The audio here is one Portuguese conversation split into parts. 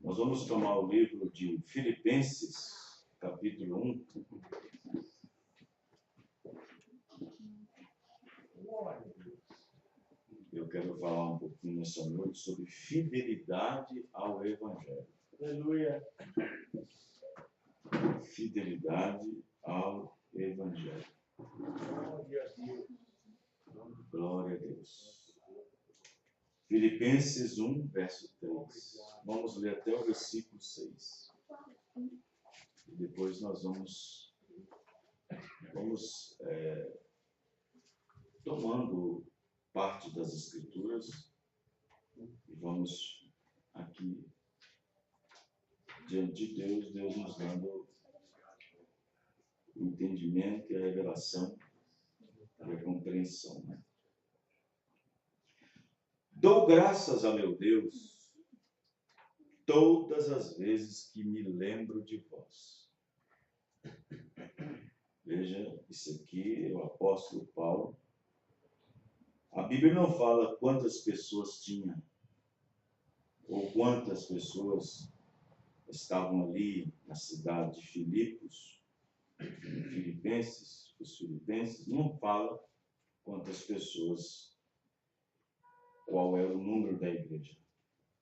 Nós vamos tomar o livro de Filipenses, capítulo 1. Eu quero falar um pouquinho nessa noite sobre fidelidade ao Evangelho. Aleluia. Fidelidade ao Evangelho. Glória a Deus. Filipenses 1, verso 3. Vamos ler até o versículo 6. E depois nós vamos tomando parte das Escrituras e vamos aqui diante de Deus, Deus nos dando o entendimento e a revelação e a compreensão, né? Dou graças a meu Deus todas as vezes que me lembro de vós. Veja, isso aqui é o apóstolo Paulo. A Bíblia não fala quantas pessoas tinha ou quantas pessoas estavam ali na cidade de Filipos, Filipenses, os filipenses, não fala quantas pessoas, qual é o número da igreja.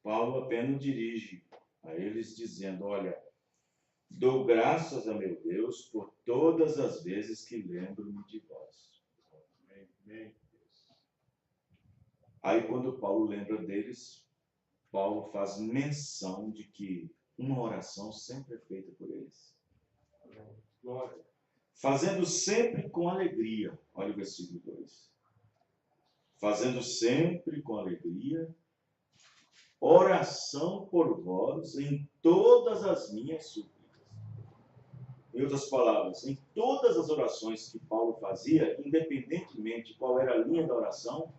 Paulo apenas dirige a eles dizendo, olha, dou graças a meu Deus por todas as vezes que lembro-me de vós. Aí quando Paulo lembra deles, Paulo faz menção de que uma oração sempre é feita por eles. Glória. Fazendo sempre com alegria. Olha o versículo 2. Fazendo sempre com alegria, oração por vós em todas as minhas súplicas. Em outras palavras, em todas as orações que Paulo fazia, independentemente de qual era a linha da oração,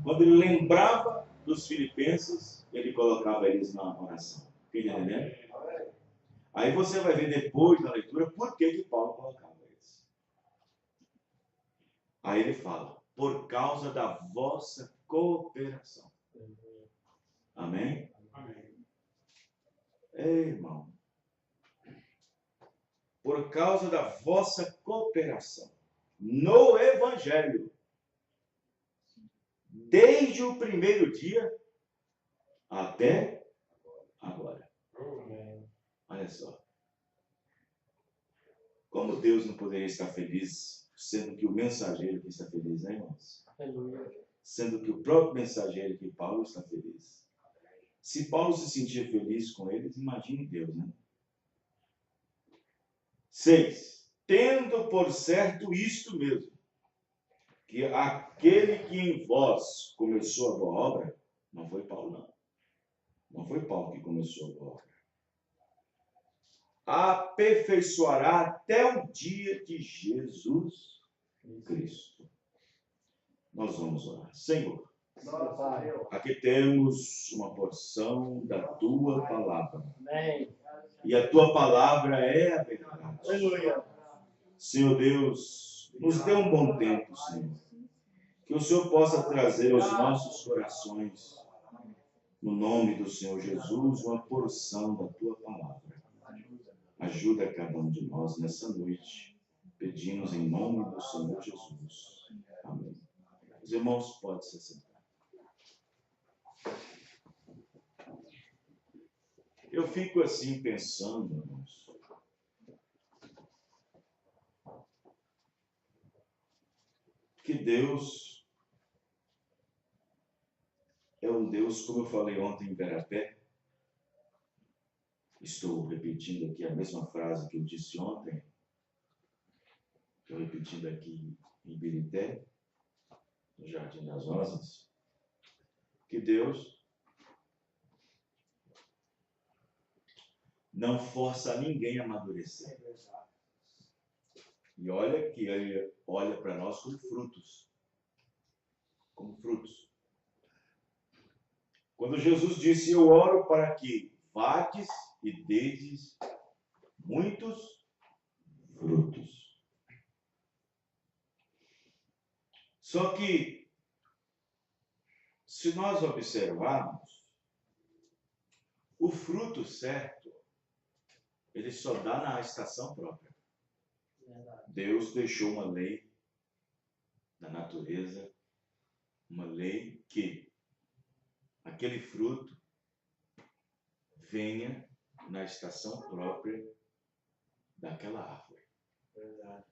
quando ele lembrava dos filipenses, ele colocava eles na oração. Entendeu? Aí você vai ver depois na leitura por que Paulo colocava eles. Aí ele fala, por causa da vossa cooperação. Amém? Amém. Ei, irmão. Por causa da vossa cooperação no Evangelho, desde o primeiro dia até agora. Olha só. Como Deus não poderia estar feliz, sendo que o mensageiro que está feliz, né, irmãos? Aleluia. Sendo que o próprio mensageiro que Paulo está feliz. Se Paulo se sentia feliz com eles, imagine Deus, né? 6. Tendo por certo isto mesmo, que aquele que em vós começou a boa obra, não foi Paulo, não. Não foi Paulo que começou a boa obra. Aperfeiçoará até o dia de Jesus Cristo. Nós vamos orar. Senhor, aqui temos uma porção da Tua palavra. Amém. E a Tua palavra é a verdade. Aleluia. Senhor Deus, nos dê um bom tempo, Senhor. Que o Senhor possa trazer aos nossos corações, no nome do Senhor Jesus, uma porção da Tua palavra. Ajuda cada um de nós nessa noite. Pedimos em nome do Senhor Jesus. Amém. Os irmãos podem se sentar. Eu fico assim pensando, irmãos. Que Deus é um Deus, como eu falei ontem em Berapé. Estou repetindo aqui a mesma frase que eu disse ontem. Estou repetindo aqui em Birité, no Jardim das Rosas. Que Deus não força ninguém a amadurecer. E olha que ele olha para nós como frutos. Como frutos. Quando Jesus disse, eu oro para que vades e dedes muitos frutos. Só que, se nós observarmos, O fruto certo, ele só dá na estação própria. Deus deixou uma lei da natureza, uma lei que aquele fruto venha na estação própria daquela árvore. Verdade.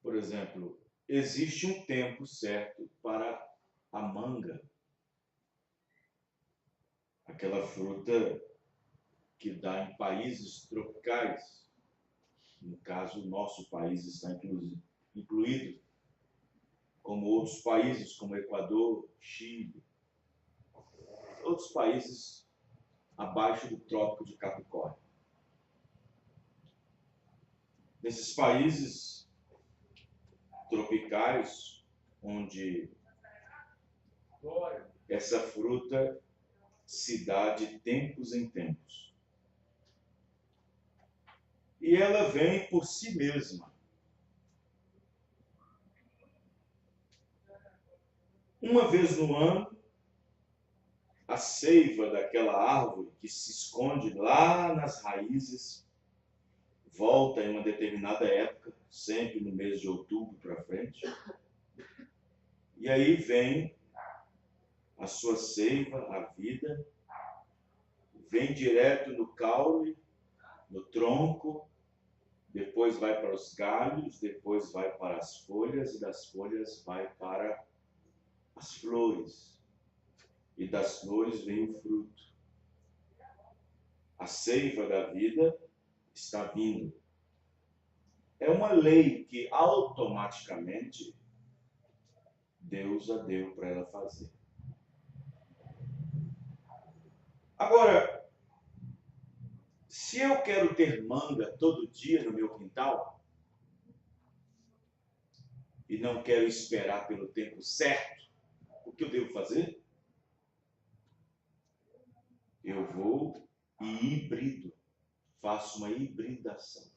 Por exemplo, existe um tempo certo para a manga, aquela fruta que dá em países tropicais. No caso, o nosso país está incluído, como outros países, como Equador, Chile, outros países abaixo do Trópico de Capricórnio. Nesses países tropicais, onde essa fruta se dá de tempos em tempos. E ela vem por si mesma. Uma vez no ano, a seiva daquela árvore que se esconde lá nas raízes volta em uma determinada época, sempre no mês de outubro para frente. E aí vem a sua seiva, a vida, vem direto no caule, no tronco, depois vai para os galhos, depois vai para as folhas, e das folhas vai para as flores. E das flores vem o fruto. A seiva da vida está vindo. É uma lei que automaticamente Deus a deu para ela fazer. Agora, se eu quero ter manga todo dia no meu quintal, e não quero esperar pelo tempo certo, o que eu devo fazer? Eu vou e hibrido, faço uma hibridação.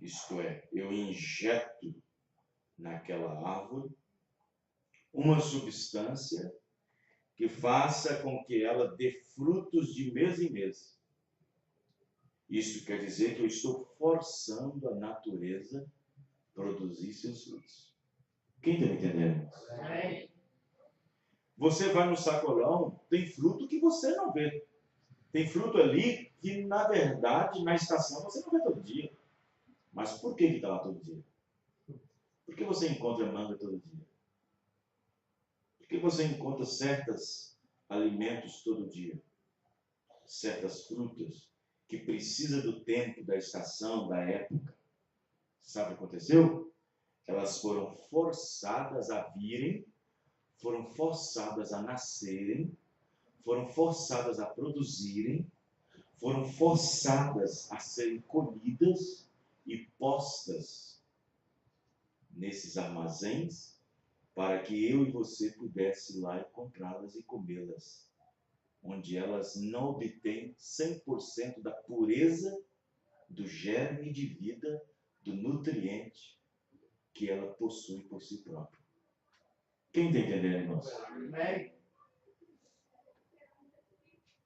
Isto é, eu injeto naquela árvore uma substância que faça com que ela dê frutos de mês em mês. Isso quer dizer que eu estou forçando a natureza a produzir seus frutos. Quem está me entendendo? Você vai no sacolão, tem fruto que você não vê. Tem fruto ali que, na verdade, na estação você não vê todo dia. Mas por que está lá todo dia? Por que você encontra manga todo dia? Por que você encontra certos alimentos todo dia? Certas frutas que precisam do tempo, da estação, da época. Sabe o que aconteceu? Elas foram forçadas a virem, foram forçadas a nascerem, foram forçadas a produzirem, foram forçadas a serem colhidas e postas nesses armazéns para que eu e você pudesse ir lá e comprá-las e comê-las, onde elas não obtêm 100% da pureza do germe de vida, do nutriente que ela possui por si própria. Quem está entendendo, irmãos?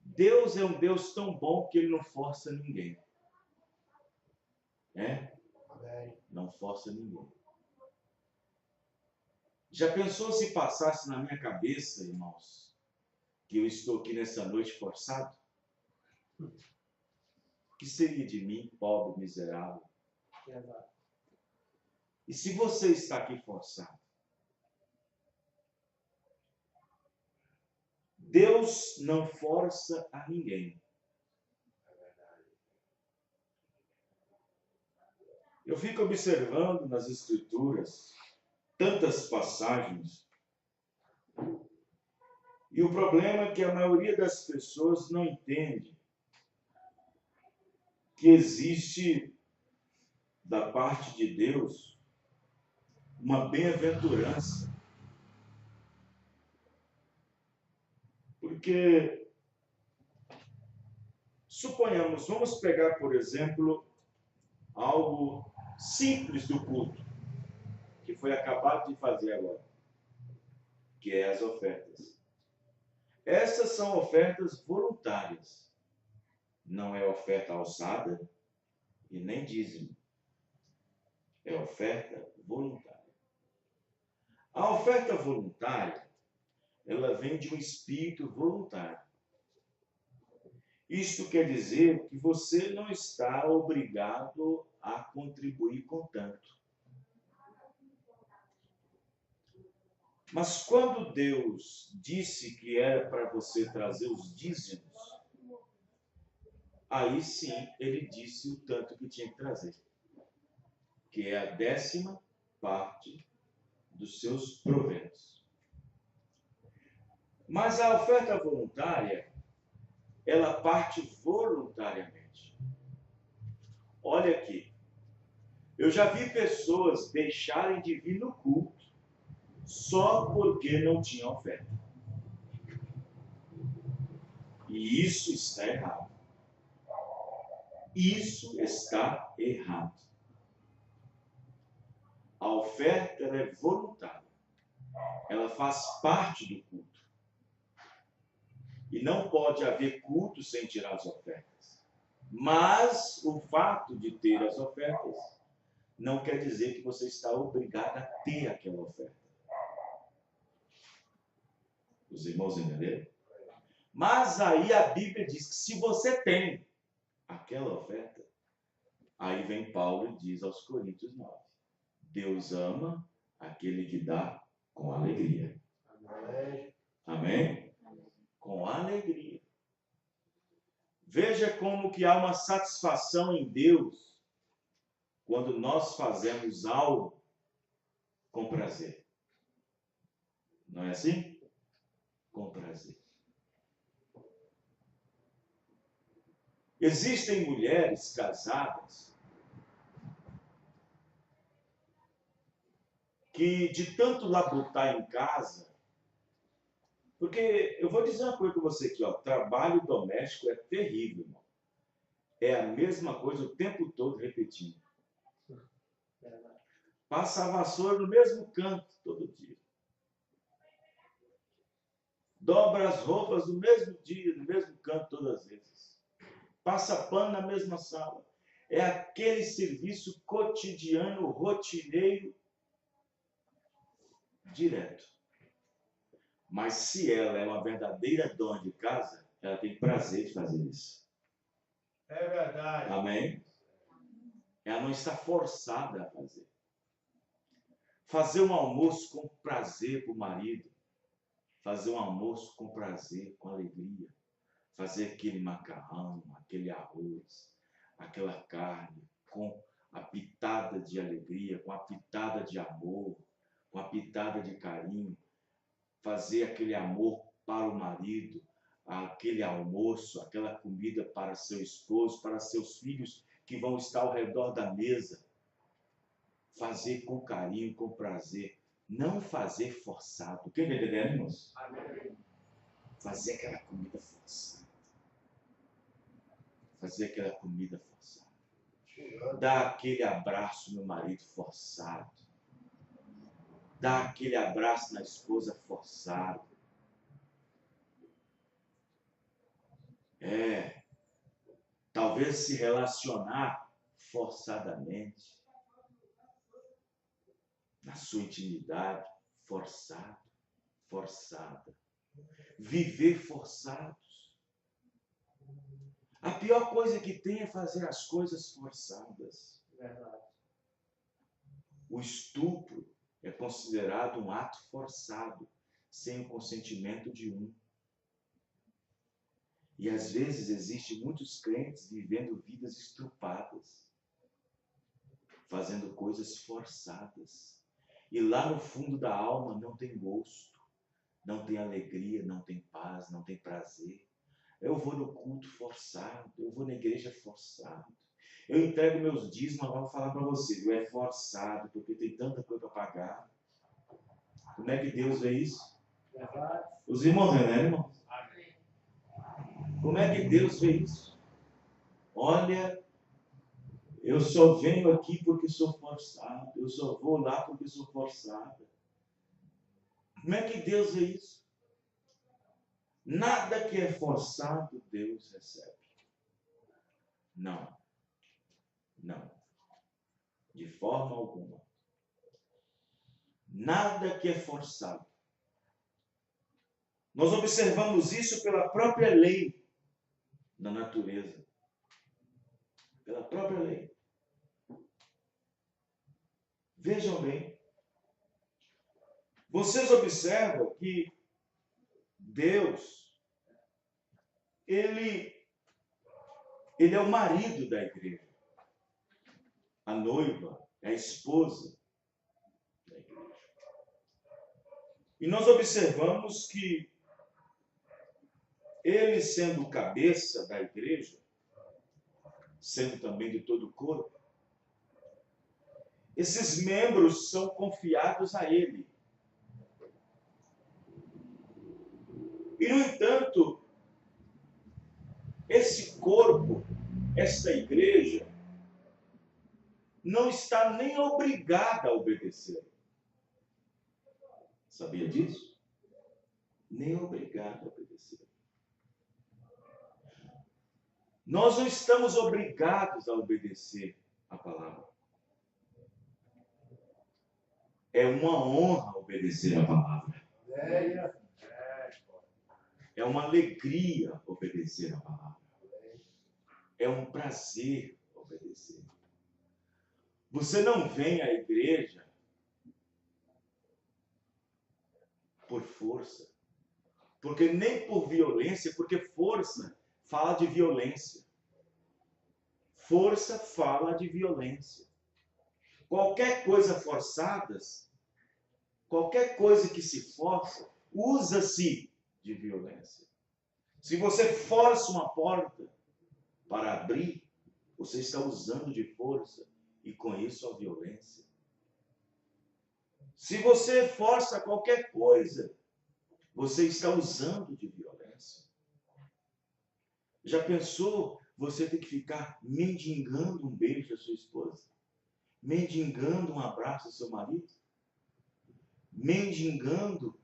Deus é um Deus tão bom que Ele não força ninguém. Não força ninguém. Já pensou se passasse na minha cabeça, irmãos, que eu estou aqui nessa noite forçado? O que seria de mim, pobre, miserável? E se você está aqui forçado? Deus não força a ninguém. Eu fico observando nas Escrituras tantas passagens, e o problema é que a maioria das pessoas não entende que existe da parte de Deus uma bem-aventurança. Porque, suponhamos, vamos pegar, por exemplo, algo simples do culto, que foi acabado de fazer agora, que é as ofertas. Essas são ofertas voluntárias. Não é oferta alçada e nem dízimo. É oferta voluntária. A oferta voluntária, ela vem de um espírito voluntário. Isto quer dizer que você não está obrigado a contribuir com tanto. Mas quando Deus disse que era para você trazer os dízimos, aí sim ele disse o tanto que tinha que trazer, que é a 10ª parte dos seus proventos. Mas a oferta voluntária, ela parte voluntariamente. Olha aqui, eu já vi pessoas deixarem de vir no culto só porque não tinha oferta. E isso está errado. Isso está errado. A oferta ela é voluntária. Ela faz parte do culto. E não pode haver culto sem tirar as ofertas. Mas o fato de ter as ofertas não quer dizer que você está obrigado a ter aquela oferta. Os irmãos entenderam? Mas aí a Bíblia diz que se você tem aquela oferta, aí vem Paulo e diz aos Coríntios 9, Deus ama aquele que dá com alegria. Amém. Amém? Com alegria. Veja como que há uma satisfação em Deus quando nós fazemos algo com prazer. Não é assim? Com prazer. Existem mulheres casadas que de tanto labutar em casa, porque eu vou dizer uma coisa para você aqui, ó, trabalho doméstico é terrível, irmão. É a mesma coisa o tempo todo repetindo. Passa a vassoura no mesmo canto todo dia. Dobra as roupas no mesmo dia, no mesmo canto todas as vezes. Passa pano na mesma sala. É aquele serviço cotidiano, rotineiro, direto. Mas se ela é uma verdadeira dona de casa, ela tem prazer de fazer isso. É verdade. Amém? Ela não está forçada a fazer. Fazer um almoço com prazer para o marido. Fazer um almoço com prazer, com alegria. Fazer aquele macarrão, aquele arroz, aquela carne, com a pitada de alegria, com a pitada de amor, com a pitada de carinho. Fazer aquele amor para o marido, aquele almoço, aquela comida para seu esposo, para seus filhos que vão estar ao redor da mesa. Fazer com carinho, com prazer. Não fazer forçado. Quem está entendendo, irmãos? Amém. Fazer aquela comida forçada. Fazer aquela comida forçada. Dar aquele abraço no marido forçado. Dar aquele abraço na esposa forçado. Talvez se relacionar forçadamente. Na sua intimidade, forçado, forçada. Viver forçados. A pior coisa que tem é fazer as coisas forçadas. Verdade. O estupro é considerado um ato forçado, sem o consentimento de um. E às vezes existem muitos crentes vivendo vidas estrupadas, fazendo coisas forçadas. E lá no fundo da alma não tem gosto, não tem alegria, não tem paz, não tem prazer. Eu vou no culto forçado, eu vou na igreja forçado. Eu entrego meus dízimos, mas vou falar para você, viu? É forçado, porque tem tanta coisa para pagar. Como é que Deus vê isso? Verdade. Os irmãos, né, irmão? Amém. Como é que Deus vê isso? Olha, eu só venho aqui porque sou forçado. Eu só vou lá porque sou forçado. Como é que Deus vê isso? Nada que é forçado, Deus recebe. Não. Não. De forma alguma. Nada que é forçado. Nós observamos isso pela própria lei da natureza. Pela própria lei. Vejam bem. Vocês observam que Deus, Ele é o marido da igreja. A noiva é a esposa da igreja. E nós observamos que Ele, sendo o cabeça da igreja, sendo também de todo o corpo, esses membros são confiados a Ele. E, no entanto, esse corpo, esta igreja, não está nem obrigada a obedecer. Sabia disso? Nem obrigada a obedecer. Nós não estamos obrigados a obedecer a palavra. É uma honra obedecer a palavra. É uma alegria obedecer a palavra. É um prazer obedecer. Você não vem à igreja por força. Porque nem por violência, porque força fala de violência. Força fala de violência. Qualquer coisa forçada, qualquer coisa que se força, usa-se de violência. Se você força uma porta para abrir, você está usando de força e com isso a violência. Se você força qualquer coisa, você está usando de violência. Já pensou você ter que ficar mendigando um beijo da sua esposa? Mendigando um abraço do seu marido? Mendigando.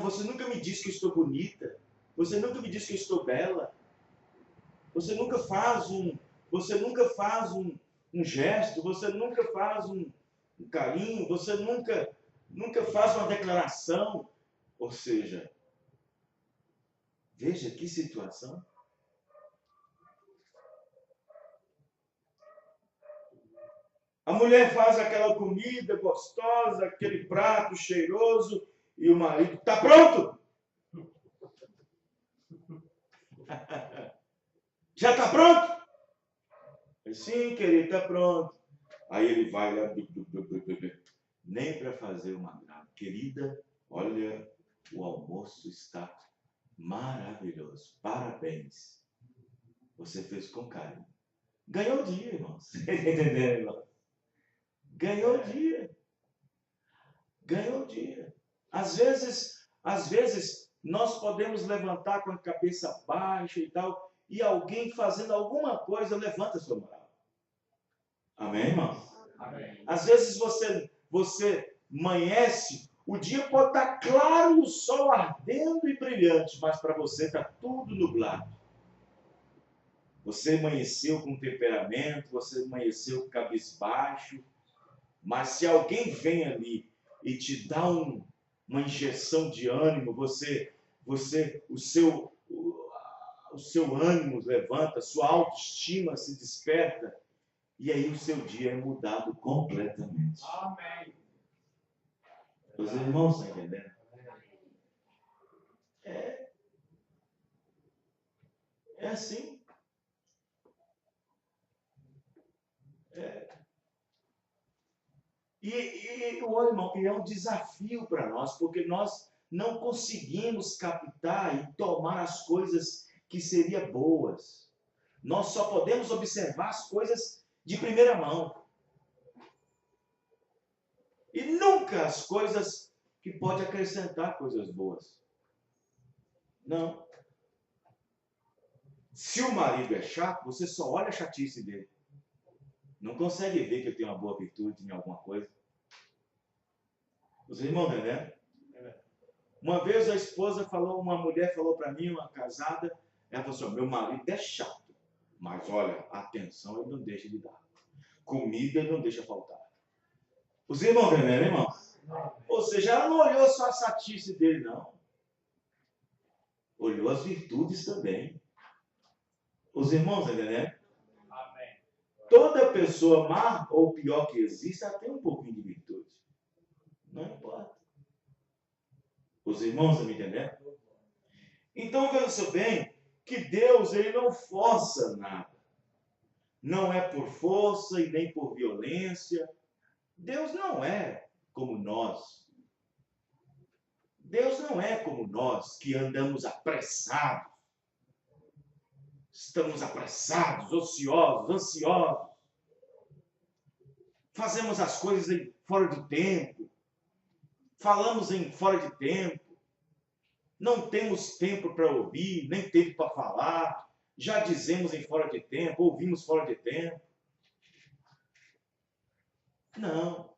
Você nunca me disse que eu estou bonita. Você nunca me disse que eu estou bela. Você nunca faz um gesto. Você nunca faz um carinho. Você nunca faz uma declaração. Ou seja, veja que situação. A mulher faz aquela comida gostosa, aquele prato cheiroso, e o marido, está pronto? Já está pronto? Sim, querido, está pronto. Aí ele vai lá, nem para fazer uma grana. Querida, olha, o almoço está maravilhoso. Parabéns. Você fez com carinho. Ganhou o dia, irmãos. Entenderam, irmãos? Ganhou o dia. Ganhou o dia. Às vezes, nós podemos levantar com a cabeça baixa e tal, e alguém fazendo alguma coisa levanta a sua moral. Amém, irmãos? Amém. Às vezes você amanhece, o dia pode estar claro, o sol ardendo e brilhante, mas para você está tudo nublado. Você amanheceu com temperamento, você amanheceu cabisbaixo, mas se alguém vem ali e te dá uma injeção de ânimo, o seu ânimo levanta, sua autoestima se desperta, e aí o seu dia é mudado completamente. Amém. Os irmãos estão entendendo? É assim. E o irmão, é um desafio para nós, porque nós não conseguimos captar e tomar as coisas que seriam boas. Nós só podemos observar as coisas de primeira mão. E nunca as coisas que podem acrescentar coisas boas. Não. Se o marido é chato, você só olha a chatice dele. Não consegue ver que ele tem uma boa virtude em alguma coisa. Os irmãos, né? Uma vez a esposa falou, uma mulher falou para mim, uma casada, ela falou assim, meu marido é chato, mas olha, atenção ele não deixa de dar. Comida ele não deixa faltar. Os irmãos entendem, irmão? Ou seja, ela não olhou só a chatice dele, não. Olhou as virtudes também. Os irmãos entendem? Amém. Toda pessoa má ou pior que exista, ela tem um pouquinho de virtude. Não importa. Os irmãos estão me entendendo? Então, veja bem, que Deus ele não força nada. Não é por força e nem por violência. Deus não é como nós. Deus não é como nós, que andamos apressados. Estamos apressados, ociosos, ansiosos. Fazemos as coisas fora de tempo. Falamos em fora de tempo. Não temos tempo para ouvir, nem tempo para falar. Já dizemos em fora de tempo, ouvimos fora de tempo. Não.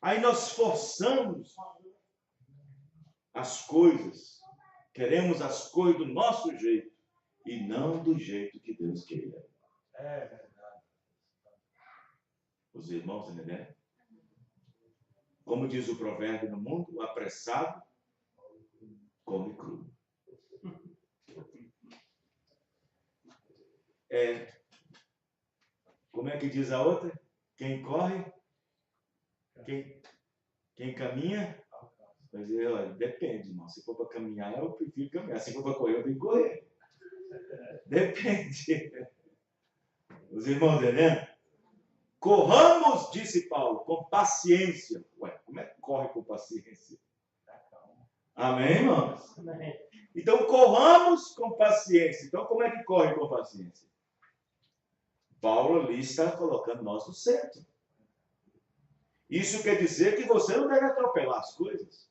Aí nós forçamos as coisas. Queremos as coisas do nosso jeito e não do jeito que Deus queira. É verdade. Os irmãos entendem? Como diz o provérbio no mundo, o apressado come cru. Como é que diz a outra? Quem corre? Quem caminha? Mas olha, depende, irmão. Se for para caminhar, eu prefiro caminhar. Se for para correr, eu tenho que correr. Depende. Os irmãos entendendo? Corramos, disse Paulo, com paciência. Ué, como é que corre com paciência? Amém, irmãos? Amém. Então, corramos com paciência. Então, como é que corre com paciência? Paulo ali está colocando nós no centro. Isso quer dizer que você não deve atropelar as coisas.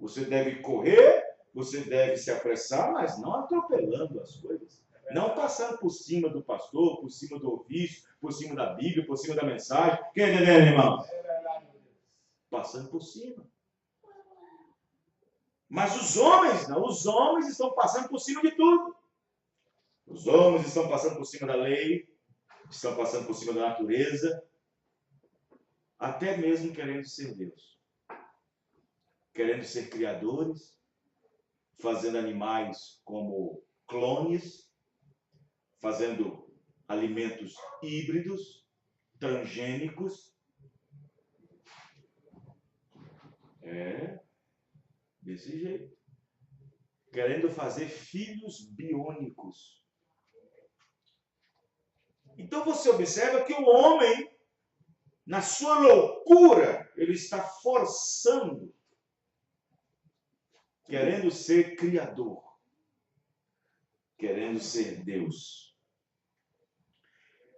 Você deve correr, você deve se apressar, mas não atropelando as coisas. Não passando por cima do pastor, por cima do ofício, por cima da Bíblia, por cima da mensagem. Quem entendeu, irmão? É verdade. Passando por cima. Mas os homens não. Os homens estão passando por cima de tudo. Os homens estão passando por cima da lei, estão passando por cima da natureza, até mesmo querendo ser Deus. Querendo ser criadores, fazendo animais como clones, fazendo alimentos híbridos, transgênicos. Desse jeito. Querendo fazer filhos biônicos. Então você observa que o homem, na sua loucura, ele está forçando, querendo ser criador, querendo ser Deus.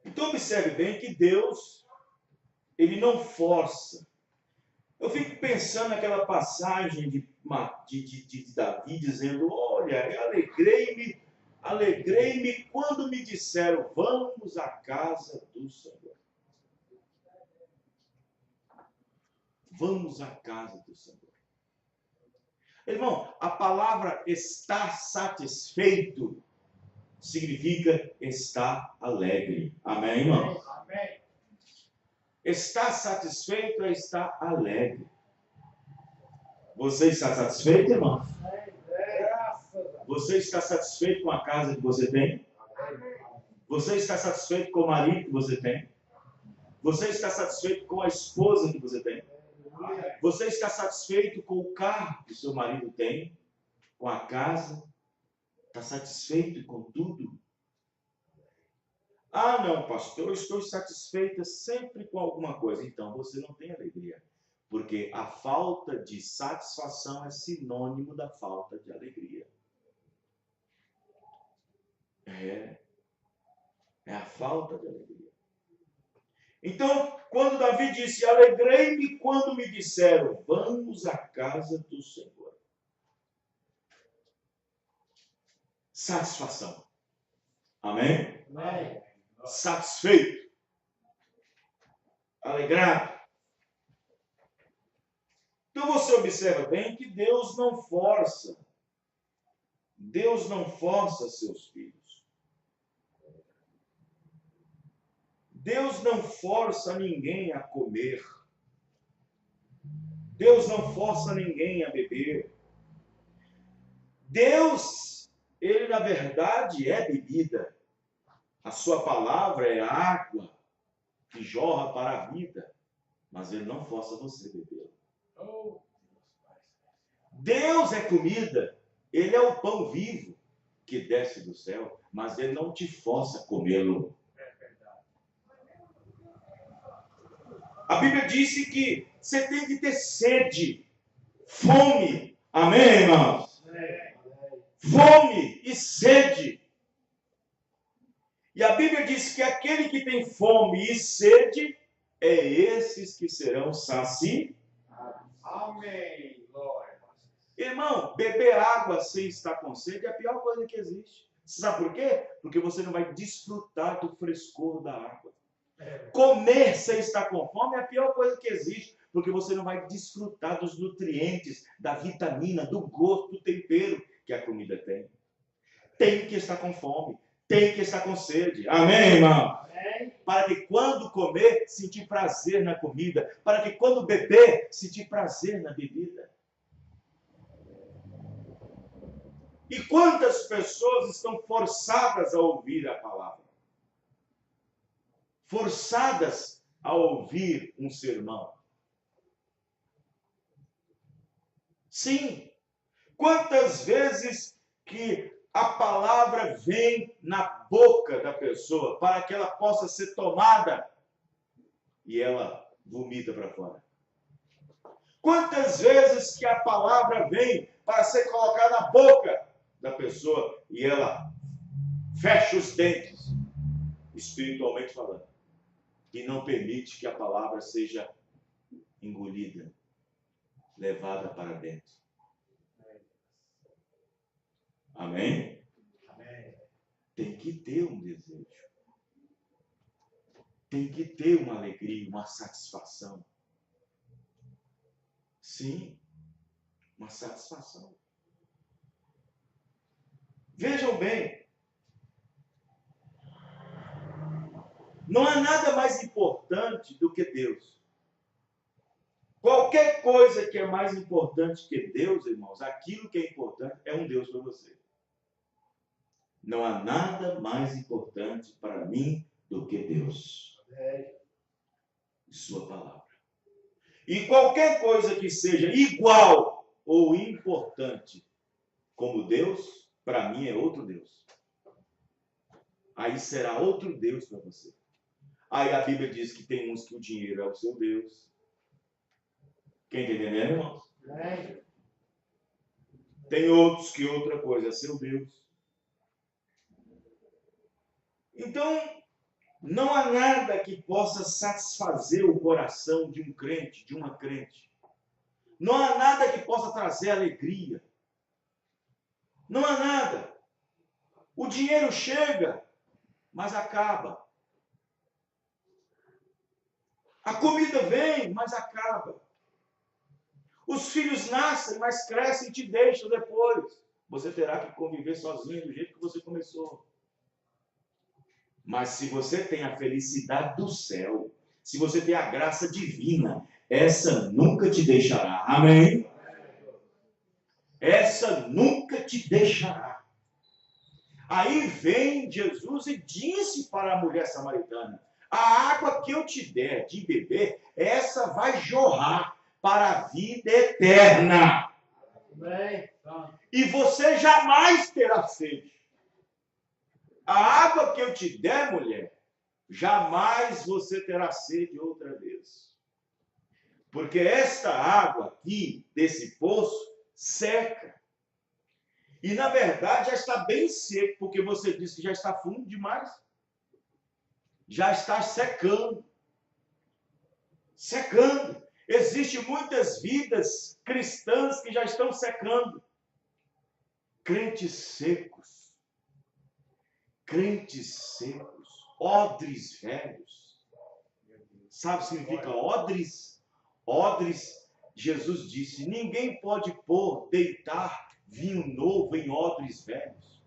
Então observe bem que Deus, ele não força. Eu fico pensando naquela passagem de Davi dizendo, olha, alegrei-me quando me disseram, vamos à casa do Senhor. Vamos à casa do Senhor. Irmão, a palavra estar satisfeito significa estar alegre. Amém, irmão? Amém. Estar satisfeito é estar alegre. Você está satisfeito, irmão? Graças a Deus. Você está satisfeito com a casa que você tem? Você está satisfeito com o marido que você tem? Você está satisfeito com a esposa que você tem? Você está satisfeito com o carro que o seu marido tem? Com a casa? Está satisfeito com tudo? Ah, não, pastor, eu estou satisfeita sempre com alguma coisa. Então, você não tem alegria. Porque a falta de satisfação é sinônimo da falta de alegria. É a falta de alegria. Então, quando Davi disse, alegrei-me quando me disseram, vamos à casa do Senhor. Satisfação. Amém? Amém. Satisfeito. Alegrado. Então você observa bem que Deus não força. Deus não força seus filhos. Deus não força ninguém a comer. Deus não força ninguém a beber. Deus, ele na verdade é bebida. A sua palavra é água que jorra para a vida, mas ele não força você a beber. Deus é comida, ele é o pão vivo que desce do céu, mas ele não te força a comê-lo. A Bíblia disse que você tem que ter sede, fome. Amém, irmãos? Fome e sede. E a Bíblia diz que aquele que tem fome e sede, é esses que serão saciados. Amém. Glória. Irmão, beber água sem estar com sede é a pior coisa que existe. Você sabe por quê? Porque você não vai desfrutar do frescor da água. Comer sem estar com fome é a pior coisa que existe, porque você não vai desfrutar dos nutrientes, da vitamina, do gosto, do tempero que a comida tem. Tem que estar com fome, tem que estar com sede. Amém, irmão? Amém. Para que quando comer, sentir prazer na comida. Para que quando beber, sentir prazer na bebida. E quantas pessoas estão forçadas a ouvir a palavra? Forçadas a ouvir um sermão. Sim. Quantas vezes que a palavra vem na boca da pessoa para que ela possa ser tomada e ela vomita para fora. Quantas vezes que a palavra vem para ser colocada na boca da pessoa e ela fecha os dentes, espiritualmente falando, e não permite que a palavra seja engolida, levada para dentro. Amém? Amém. Tem que ter um desejo. Tem que ter uma alegria, uma satisfação. Sim, uma satisfação. Vejam bem, não há nada mais importante do que Deus. Qualquer coisa que é mais importante que Deus, irmãos, aquilo que é importante é um Deus para você. Não há nada mais importante para mim do que Deus. E sua palavra. E qualquer coisa que seja igual ou importante como Deus, para mim é outro Deus. Aí será outro Deus para você. Aí a Bíblia diz que tem uns que o dinheiro é o seu Deus. Quem está entendendo, irmãos? Tem outros que outra coisa é seu Deus. Então, não há nada que possa satisfazer o coração de um crente, de uma crente. Não há nada que possa trazer alegria. Não há nada. O dinheiro chega, mas acaba. A comida vem, mas acaba. Os filhos nascem, mas crescem e te deixam depois. Você terá que conviver sozinho do jeito que você começou. Mas se você tem a felicidade do céu, se você tem a graça divina, essa nunca te deixará. Amém? Essa nunca te deixará. Aí vem Jesus e disse para a mulher samaritana: a água que eu te der de beber, essa vai jorrar para a vida eterna. E você jamais terá sede. A água que eu te der, mulher, jamais você terá sede outra vez. Porque esta água aqui, desse poço, seca. E, na verdade, já está bem seco, porque você disse que já está fundo demais. Já está secando. Secando. Existem muitas vidas cristãs que já estão secando. Crentes secos. Crentes secos, odres velhos. Sabe o que significa odres? Odres Jesus disse: ninguém pode deitar vinho novo em odres velhos,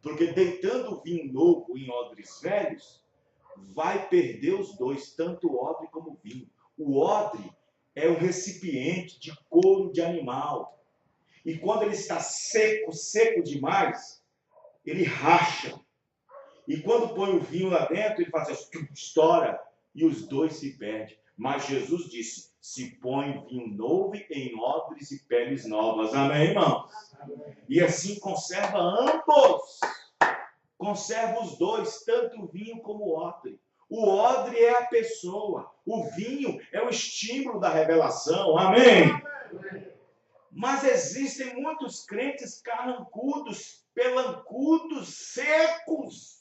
porque deitando vinho novo em odres velhos, vai perder os dois, tanto o odre como o vinho. O odre é um recipiente de couro de animal, e quando ele está seco demais, ele racha. E quando põe o vinho lá dentro, ele faz assim, estoura, e os dois se perdem. Mas Jesus disse: se põe vinho novo em odres e peles novas. Amém, irmãos? Amém. E assim conserva ambos. Conserva os dois, tanto o vinho como o odre. O odre é a pessoa. O vinho é o estímulo da revelação. Amém? Amém. Mas existem muitos crentes carrancudos, pelancudos, secos.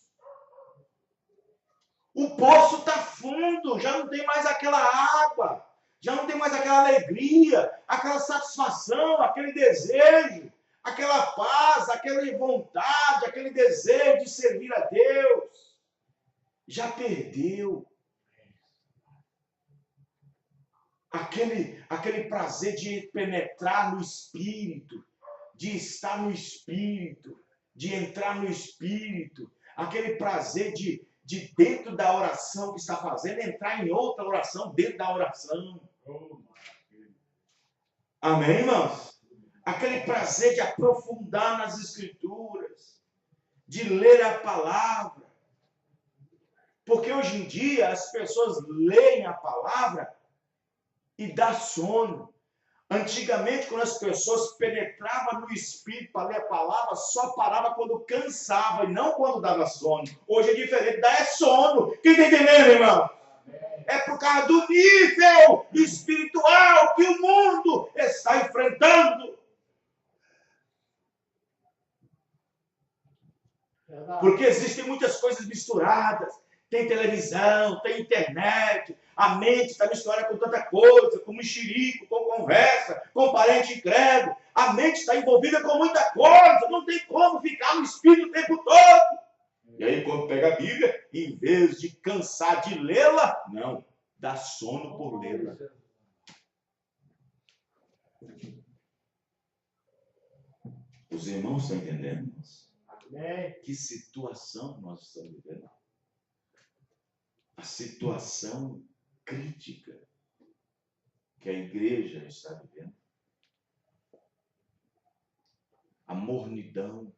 O poço está fundo, já não tem mais aquela água, já não tem mais aquela alegria, aquela satisfação, aquele desejo, aquela paz, aquela vontade, aquele desejo de servir a Deus. Já perdeu. Aquele prazer de penetrar no Espírito, de estar no Espírito, de entrar no Espírito, aquele prazer de dentro da oração que está fazendo, entrar em outra oração dentro da oração. Amém, irmãos? Aquele prazer de aprofundar nas Escrituras, de ler a palavra. Porque hoje em dia as pessoas leem a palavra e dá sono. Antigamente, quando as pessoas penetravam no Espírito para ler a palavra, só parava quando cansava e não quando dava sono. Hoje é diferente, dá sono. Quem está entendendo, irmão? É por causa do nível espiritual que o mundo está enfrentando. Porque existem muitas coisas misturadas. Tem televisão, tem internet, a mente está misturada com tanta coisa, com mexerico, com conversa, com parente incrédulo. A mente está envolvida com muita coisa, não tem como ficar no Espírito o tempo todo. E aí, quando pega a Bíblia, em vez de cansar de lê-la, não, dá sono por lê-la. Os irmãos estão entendendo? Que situação nós estamos vivendo? A situação crítica que a igreja está vivendo. A mornidão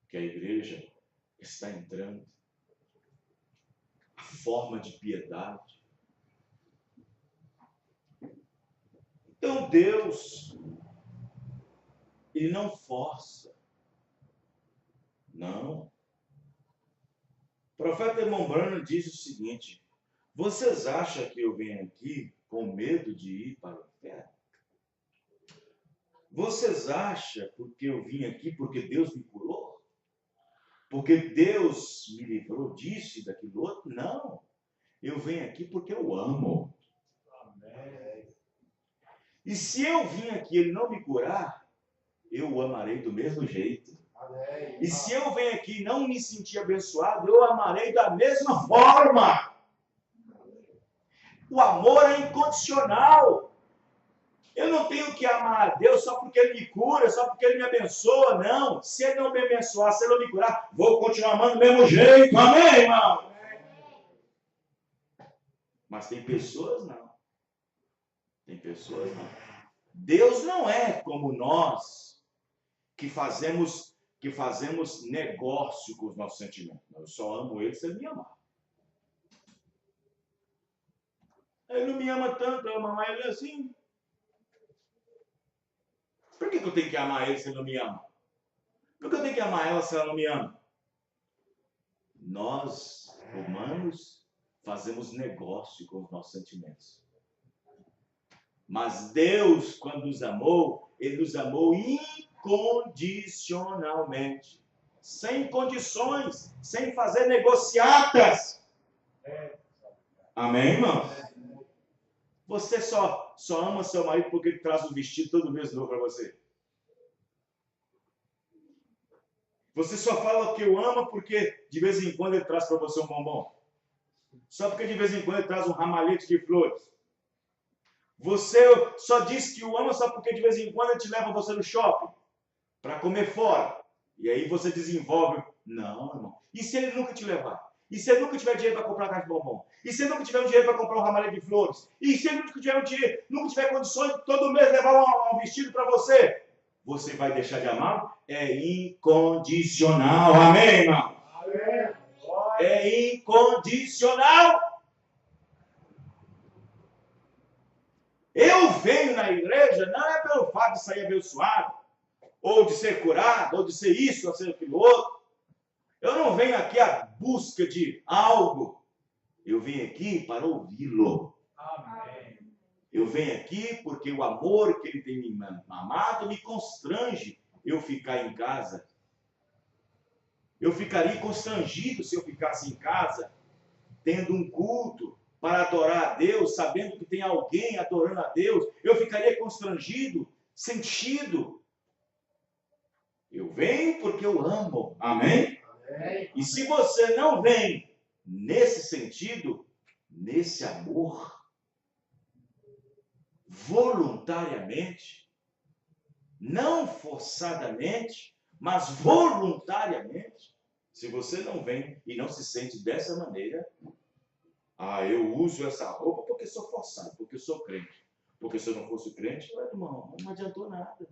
que a igreja está entrando. A forma de piedade. Então Deus, Ele não força. Não. O profeta Irmão Branham diz o seguinte: vocês acham que eu venho aqui com medo de ir para o inferno? Vocês acham porque eu vim aqui porque Deus me curou? Porque Deus me livrou disso e daquilo outro? Não. Eu venho aqui porque eu amo. Amém. E se eu vim aqui e Ele não me curar, eu o amarei do mesmo jeito. E se eu venho aqui e não me sentir abençoado, eu amarei da mesma forma. O amor é incondicional. Eu não tenho que amar a Deus só porque Ele me cura, só porque Ele me abençoa, não. Se Ele não me abençoar, se Ele não me curar, vou continuar amando do mesmo jeito. Amém, irmão? Mas tem pessoas não. Tem pessoas não. Deus não é como nós, que fazemos negócio com os nossos sentimentos. Eu só amo Ele se Ele me amar. Ele não me ama tanto, eu amo Ele assim. Por que eu tenho que amar Ele se Ele não me ama? Por que eu tenho que amar ela se ela não me ama? Nós, humanos, fazemos negócio com os nossos sentimentos. Mas Deus, quando nos amou, Ele nos amou incondicionalmente. Sem condições, sem fazer negociatas. Amém, irmão? Você só ama seu marido porque ele traz um vestido todo mês novo para você. Você só fala que o ama porque de vez em quando ele traz para você um bombom. Só porque de vez em quando ele traz um ramalhete de flores. Você só diz que o ama só porque de vez em quando ele te leva você no shopping para comer fora. E aí você desenvolve. Não, irmão. E se ele nunca te levar? E se ele nunca tiver dinheiro para comprar caixa de bombom? E se ele nunca tiver um dinheiro para comprar um ramalhete de flores? E se ele nunca tiver nunca tiver condições de todo mês levar um vestido para você? Você vai deixar de amar? É incondicional. Amém, irmão? Amém. É incondicional. Eu venho na igreja não é pelo fato de sair abençoado, ou de ser curado, ou de ser isso, ou ser aquilo outro. Eu não venho aqui à busca de algo. Eu venho aqui para ouvi-lo. Amém. Eu venho aqui porque o amor que ele tem me amado me constrange eu ficar em casa. Eu ficaria constrangido se eu ficasse em casa, tendo um culto para adorar a Deus, sabendo que tem alguém adorando a Deus. Eu ficaria constrangido, sentido. Eu venho porque eu amo. Amém? Amém. E se você não vem nesse sentido, nesse amor, voluntariamente, não forçadamente, mas voluntariamente, se você não vem e não se sente dessa maneira, eu uso essa roupa porque sou forçado, porque sou crente. Porque se eu não fosse crente, irmão, não adiantou nada.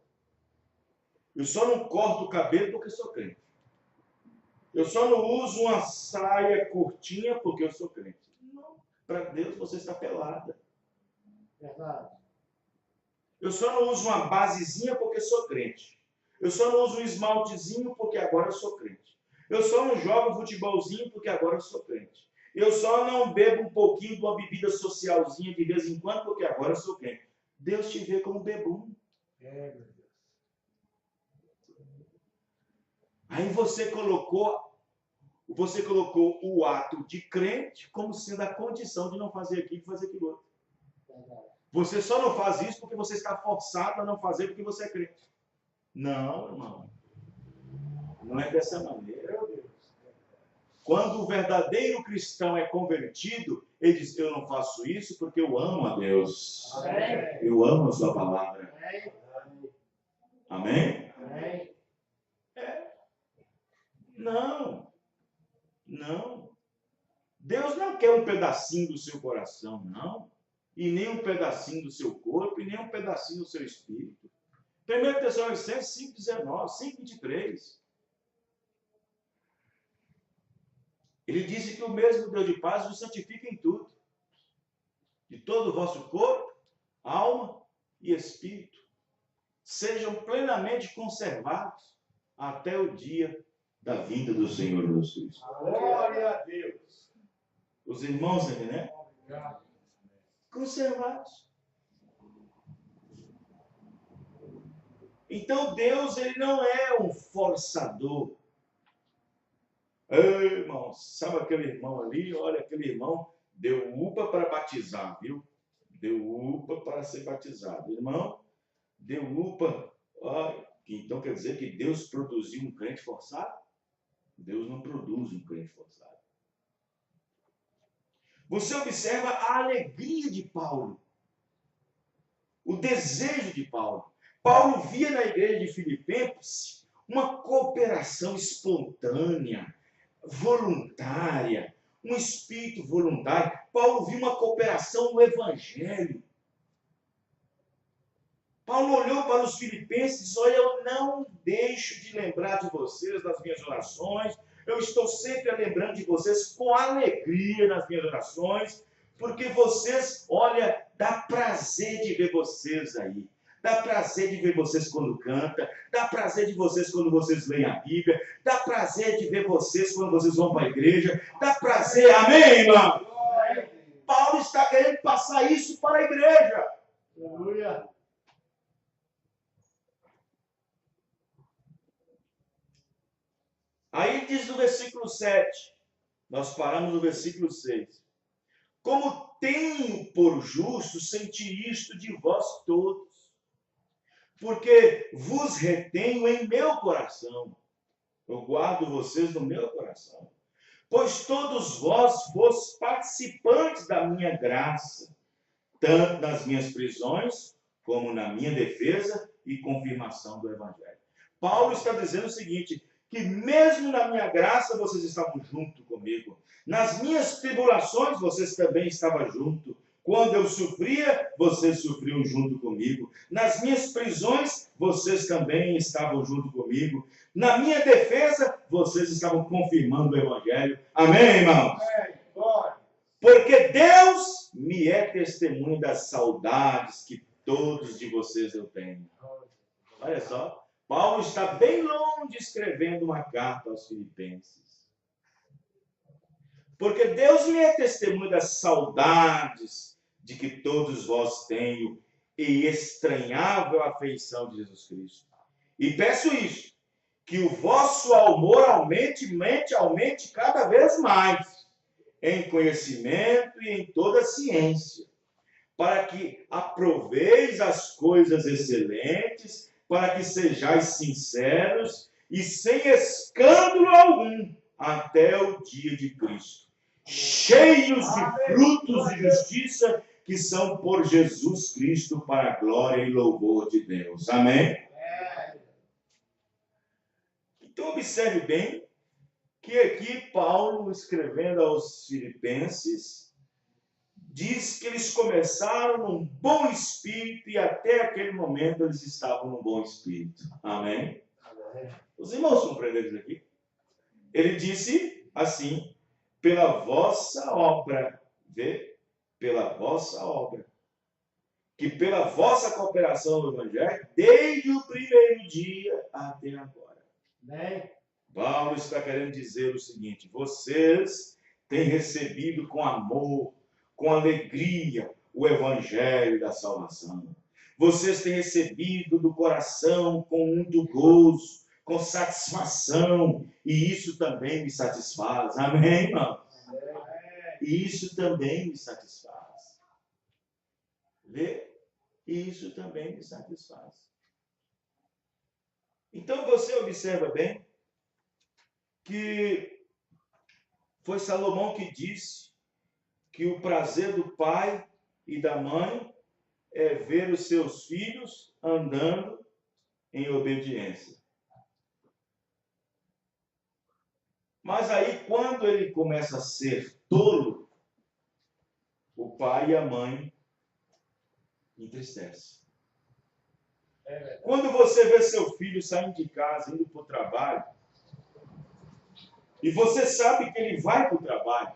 Eu só não corto o cabelo porque sou crente. Eu só não uso uma saia curtinha porque eu sou crente. Não. Para Deus você está pelada. Verdade. Eu só não uso uma basezinha porque sou crente. Eu só não uso um esmaltezinho porque agora eu sou crente. Eu só não jogo futebolzinho porque agora eu sou crente. Eu só não bebo um pouquinho de uma bebida socialzinha de vez em quando porque agora eu sou crente. Deus te vê como bebum. É, meu Deus. Aí você colocou o ato de crente como sendo a condição de não fazer aquilo e fazer aquilo outro. Verdade. Você só não faz isso porque você está forçado a não fazer porque você é crente. Não, irmão. Não é dessa maneira. Meu Deus. Quando o verdadeiro cristão é convertido, ele diz, eu não faço isso porque eu amo a Deus. Amém. Eu amo a sua palavra. Amém. Amém? Amém. Não. Não. Deus não quer um pedacinho do seu coração, não. E nem um pedacinho do seu corpo, e nem um pedacinho do seu espírito. 1 Tessalonicenses 5,19, 5,23. Ele disse que o mesmo Deus de paz vos santifica em tudo. De todo o vosso corpo, alma e espírito. Sejam plenamente conservados até o dia da vinda do Senhor Jesus Cristo. Glória a Deus. Os irmãos, né? Obrigado. Conservados. Então Deus, ele não é um forçador. Ei, irmão, sabe aquele irmão ali? Olha, aquele irmão deu UPA para batizar, viu? Deu UPA para ser batizado. Irmão, deu UPA. Olha, então quer dizer que Deus produziu um crente forçado? Deus não produz um crente forçado. Você observa a alegria de Paulo. O desejo de Paulo. Paulo via na igreja de Filipenses uma cooperação espontânea, voluntária, um espírito voluntário. Paulo viu uma cooperação no evangelho. Paulo olhou para os filipenses e disse, olha, eu não deixo de lembrar de vocês nas minhas orações, eu estou sempre lembrando de vocês com alegria nas minhas orações, porque vocês, olha, dá prazer de ver vocês aí. Dá prazer de ver vocês quando canta, dá prazer de vocês quando vocês leem a Bíblia, dá prazer de ver vocês quando vocês vão para a igreja, dá prazer, amém, irmão? Paulo está querendo passar isso para a igreja. Aleluia. Aí diz no versículo 7, nós paramos no versículo 6. Como tenho por justo sentir isto de vós todos, porque vos retenho em meu coração. Eu guardo vocês no meu coração. Pois todos vós participantes da minha graça, tanto nas minhas prisões, como na minha defesa e confirmação do Evangelho. Paulo está dizendo o seguinte, que mesmo na minha graça vocês estavam junto comigo. Nas minhas tribulações vocês também estavam junto. Quando eu sofria, vocês sofriam junto comigo. Nas minhas prisões, vocês também estavam junto comigo. Na minha defesa, vocês estavam confirmando o Evangelho. Amém, irmãos? Porque Deus me é testemunho das saudades que todos de vocês eu tenho. Olha só. Paulo está bem longe escrevendo uma carta aos Filipenses. Porque Deus me é testemunho das saudades de que todos vós tenho e estranhável afeição de Jesus Cristo. E peço isso, que o vosso amor aumente cada vez mais, em conhecimento e em toda ciência, para que aproveis as coisas excelentes, para que sejais sinceros e sem escândalo algum até o dia de Cristo, cheios de frutos de justiça que são por Jesus Cristo para a glória e louvor de Deus. Amém? Então observe bem que aqui Paulo, escrevendo aos Filipenses, diz que eles começaram num bom espírito e até aquele momento eles estavam num bom espírito. Amém? Os irmãos compreenderam isso aqui? Ele disse assim, pela vossa obra, vê? Pela vossa obra. Que pela vossa cooperação no Evangelho, desde o primeiro dia até agora. Amém? Paulo está querendo dizer o seguinte, vocês têm recebido com amor, com alegria, o Evangelho da salvação. Vocês têm recebido do coração com muito gozo, com satisfação, e isso também me satisfaz. Amém, irmão? E isso também me satisfaz. Vê? E isso também me satisfaz. Então você observa bem que foi Salomão que disse que o prazer do pai e da mãe é ver os seus filhos andando em obediência. Mas aí, quando ele começa a ser tolo, o pai e a mãe entristecem. Quando você vê seu filho saindo de casa, indo para o trabalho, e você sabe que ele vai para o trabalho,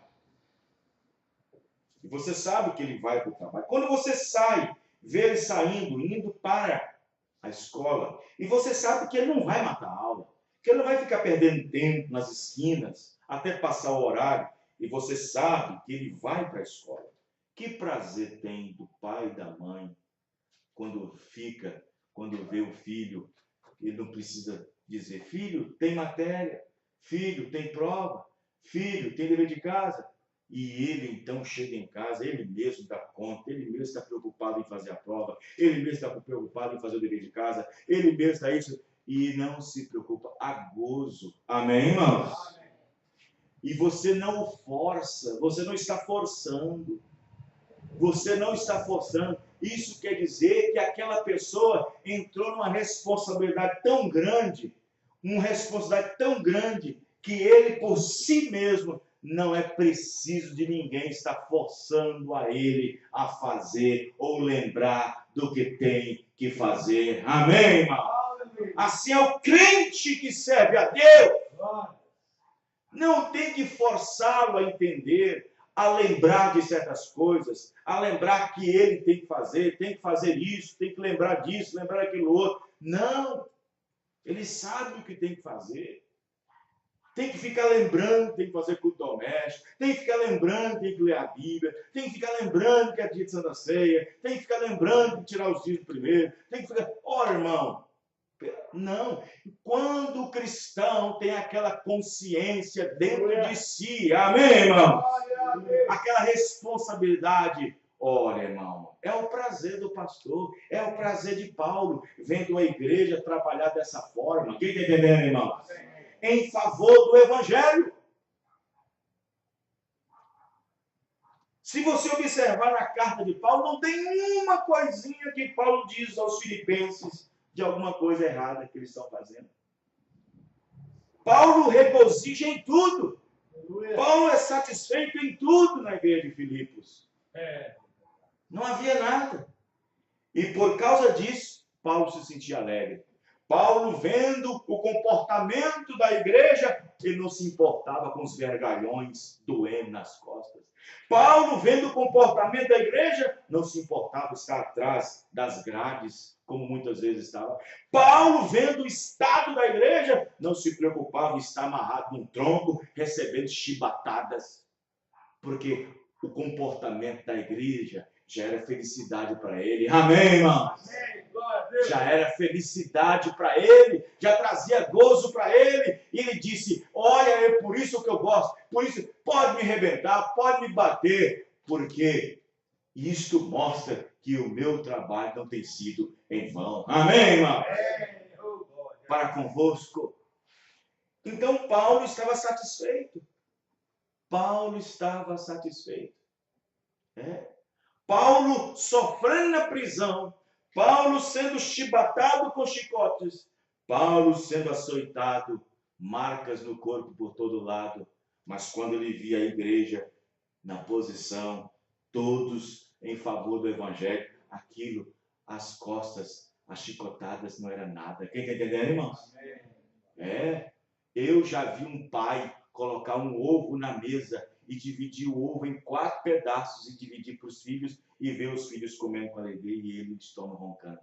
e você sabe que ele vai para o trabalho. Quando você sai, vê ele saindo, indo para a escola, e você sabe que ele não vai matar a aula, que ele não vai ficar perdendo tempo nas esquinas, até passar o horário, e você sabe que ele vai para a escola. Que prazer tem do pai e da mãe quando vê o filho, ele não precisa dizer, filho, tem matéria, filho, tem prova, filho, tem dever de casa. E ele então chega em casa, ele mesmo dá conta, ele mesmo está preocupado em fazer a prova, ele mesmo está preocupado em fazer o dever de casa, ele mesmo está isso, e não se preocupa, há gozo. Amém, irmãos? E você não o força, você não está forçando. Você não está forçando. Isso quer dizer que aquela pessoa entrou numa responsabilidade tão grande, que ele por si mesmo não é preciso de ninguém estar forçando a ele a fazer ou lembrar do que tem que fazer. Amém, irmão? Assim é o crente que serve a Deus. Não tem que forçá-lo a entender, a lembrar de certas coisas, a lembrar que ele tem que fazer isso, tem que lembrar disso, lembrar daquilo outro. Não, ele sabe o que tem que fazer. Tem que ficar lembrando, tem que fazer culto doméstico, tem que ficar lembrando, tem que ler a Bíblia, tem que ficar lembrando que é dia de Santa Ceia, tem que ficar lembrando de tirar os dias primeiro, tem que ficar... Ora, irmão, não. Quando o cristão tem aquela consciência dentro de si, amém, irmão? Aquela responsabilidade, olha, irmão, é o prazer do pastor, é o prazer de Paulo, vendo a igreja trabalhar dessa forma. Quem está entendendo, irmão? Em favor do Evangelho. Se você observar na carta de Paulo, não tem uma coisinha que Paulo diz aos filipenses de alguma coisa errada que eles estão fazendo. Paulo regozija em tudo. Paulo é satisfeito em tudo na igreja de Filipos. Não havia nada. E por causa disso, Paulo se sentia alegre. Paulo, vendo o comportamento da igreja, ele não se importava com os vergalhões doendo nas costas. Paulo, vendo o comportamento da igreja, não se importava estar atrás das grades, como muitas vezes estava. Paulo, vendo o estado da igreja, não se preocupava em estar amarrado num tronco, recebendo chibatadas. Porque o comportamento da igreja já era felicidade para ele. Amém, irmão? Já era felicidade para ele, já trazia gozo para ele, e ele disse, olha, é por isso que eu gosto, por isso pode me arrebentar, pode me bater, porque isto mostra que o meu trabalho não tem sido em vão. Amém, irmão? Para convosco. Então Paulo estava satisfeito. Paulo estava satisfeito. Paulo sofrendo na prisão, Paulo sendo chibatado com chicotes, Paulo sendo açoitado, marcas no corpo por todo lado. Mas quando ele via a igreja na posição, todos em favor do evangelho, aquilo, as costas, as chicotadas não era nada. Quem está entendendo, irmãos? Eu já vi um pai colocar um ovo na mesa e dividir o ovo em 4 pedaços e dividir para os filhos e ver os filhos comendo com alegria e ele estômago roncando.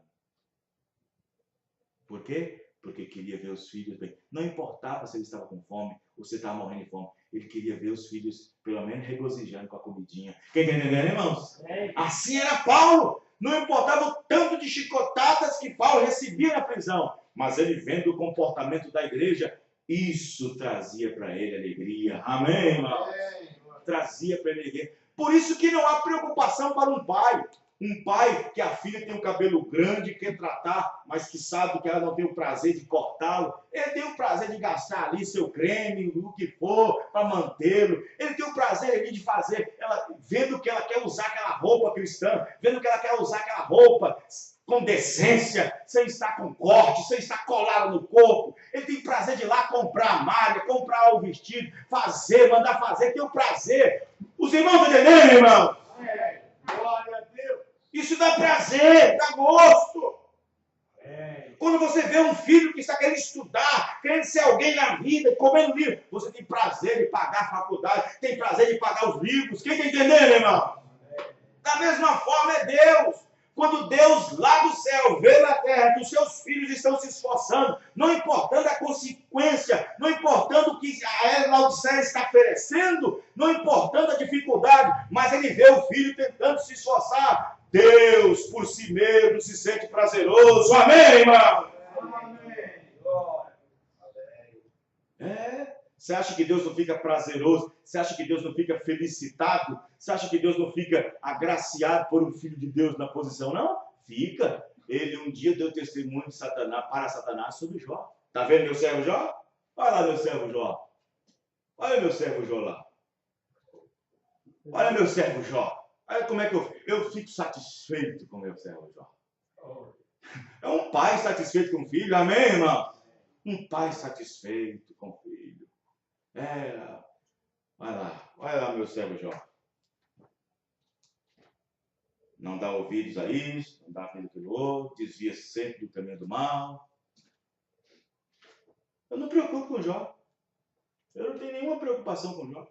Por quê? Porque queria ver os filhos bem. Não importava se ele estava com fome ou se estava morrendo de fome. Ele queria ver os filhos, pelo menos, regozijando com a comidinha. Quem está entendendo, irmãos? Assim era Paulo. Não importava o tanto de chicotadas que Paulo recebia na prisão. Mas ele, vendo o comportamento da igreja, isso trazia para ele alegria. Amém, irmãos? Trazia para ele alegria. Por isso que não há preocupação para um pai. Um pai que a filha tem o cabelo grande, quer tratar, mas que sabe que ela não tem o prazer de cortá-lo. Ele tem o prazer de gastar ali seu creme, o que for, para mantê-lo. Ele tem o prazer ali de fazer, ela, vendo que ela quer usar aquela roupa cristã, vendo que ela quer usar aquela roupa com decência, sem estar com corte, sem estar colado no corpo. Ele tem prazer de ir lá comprar a malha, comprar o vestido, fazer, mandar fazer, tem o prazer. Os irmãos estão entendendo, irmão? Glória a Deus. Isso dá prazer, dá gosto. Quando você vê um filho que está querendo estudar, querendo ser alguém na vida, comendo livro, você tem prazer de pagar a faculdade, tem prazer de pagar os livros. Quem está entendendo, irmão? Da mesma forma é Deus. Quando Deus lá do céu vê na terra que os seus filhos estão se esforçando, não importando a consequência, não importando o que a Laodiceia está oferecendo, não importando a dificuldade, mas ele vê o filho tentando se esforçar. Deus, por si mesmo, se sente prazeroso. Amém, irmão? Amém. Você acha que Deus não fica prazeroso? Você acha que Deus não fica felicitado? Você acha que Deus não fica agraciado por um filho de Deus na posição? Não? Fica. Ele um dia deu testemunho de Satanás, para Satanás sobre Jó. Está vendo meu servo Jó? Olha lá meu servo Jó. Olha meu servo Jó lá. Olha meu servo Jó. Olha como é que eu fico satisfeito com meu servo Jó. É um pai satisfeito com o filho. Amém, irmão? Um pai satisfeito com o filho. Olha lá meu servo Jó. Não dá ouvidos a isso, não dá ouvido pelo outro, desvia sempre do caminho do mal. Eu não me preocupo com o Jó. Eu não tenho nenhuma preocupação com o Jó.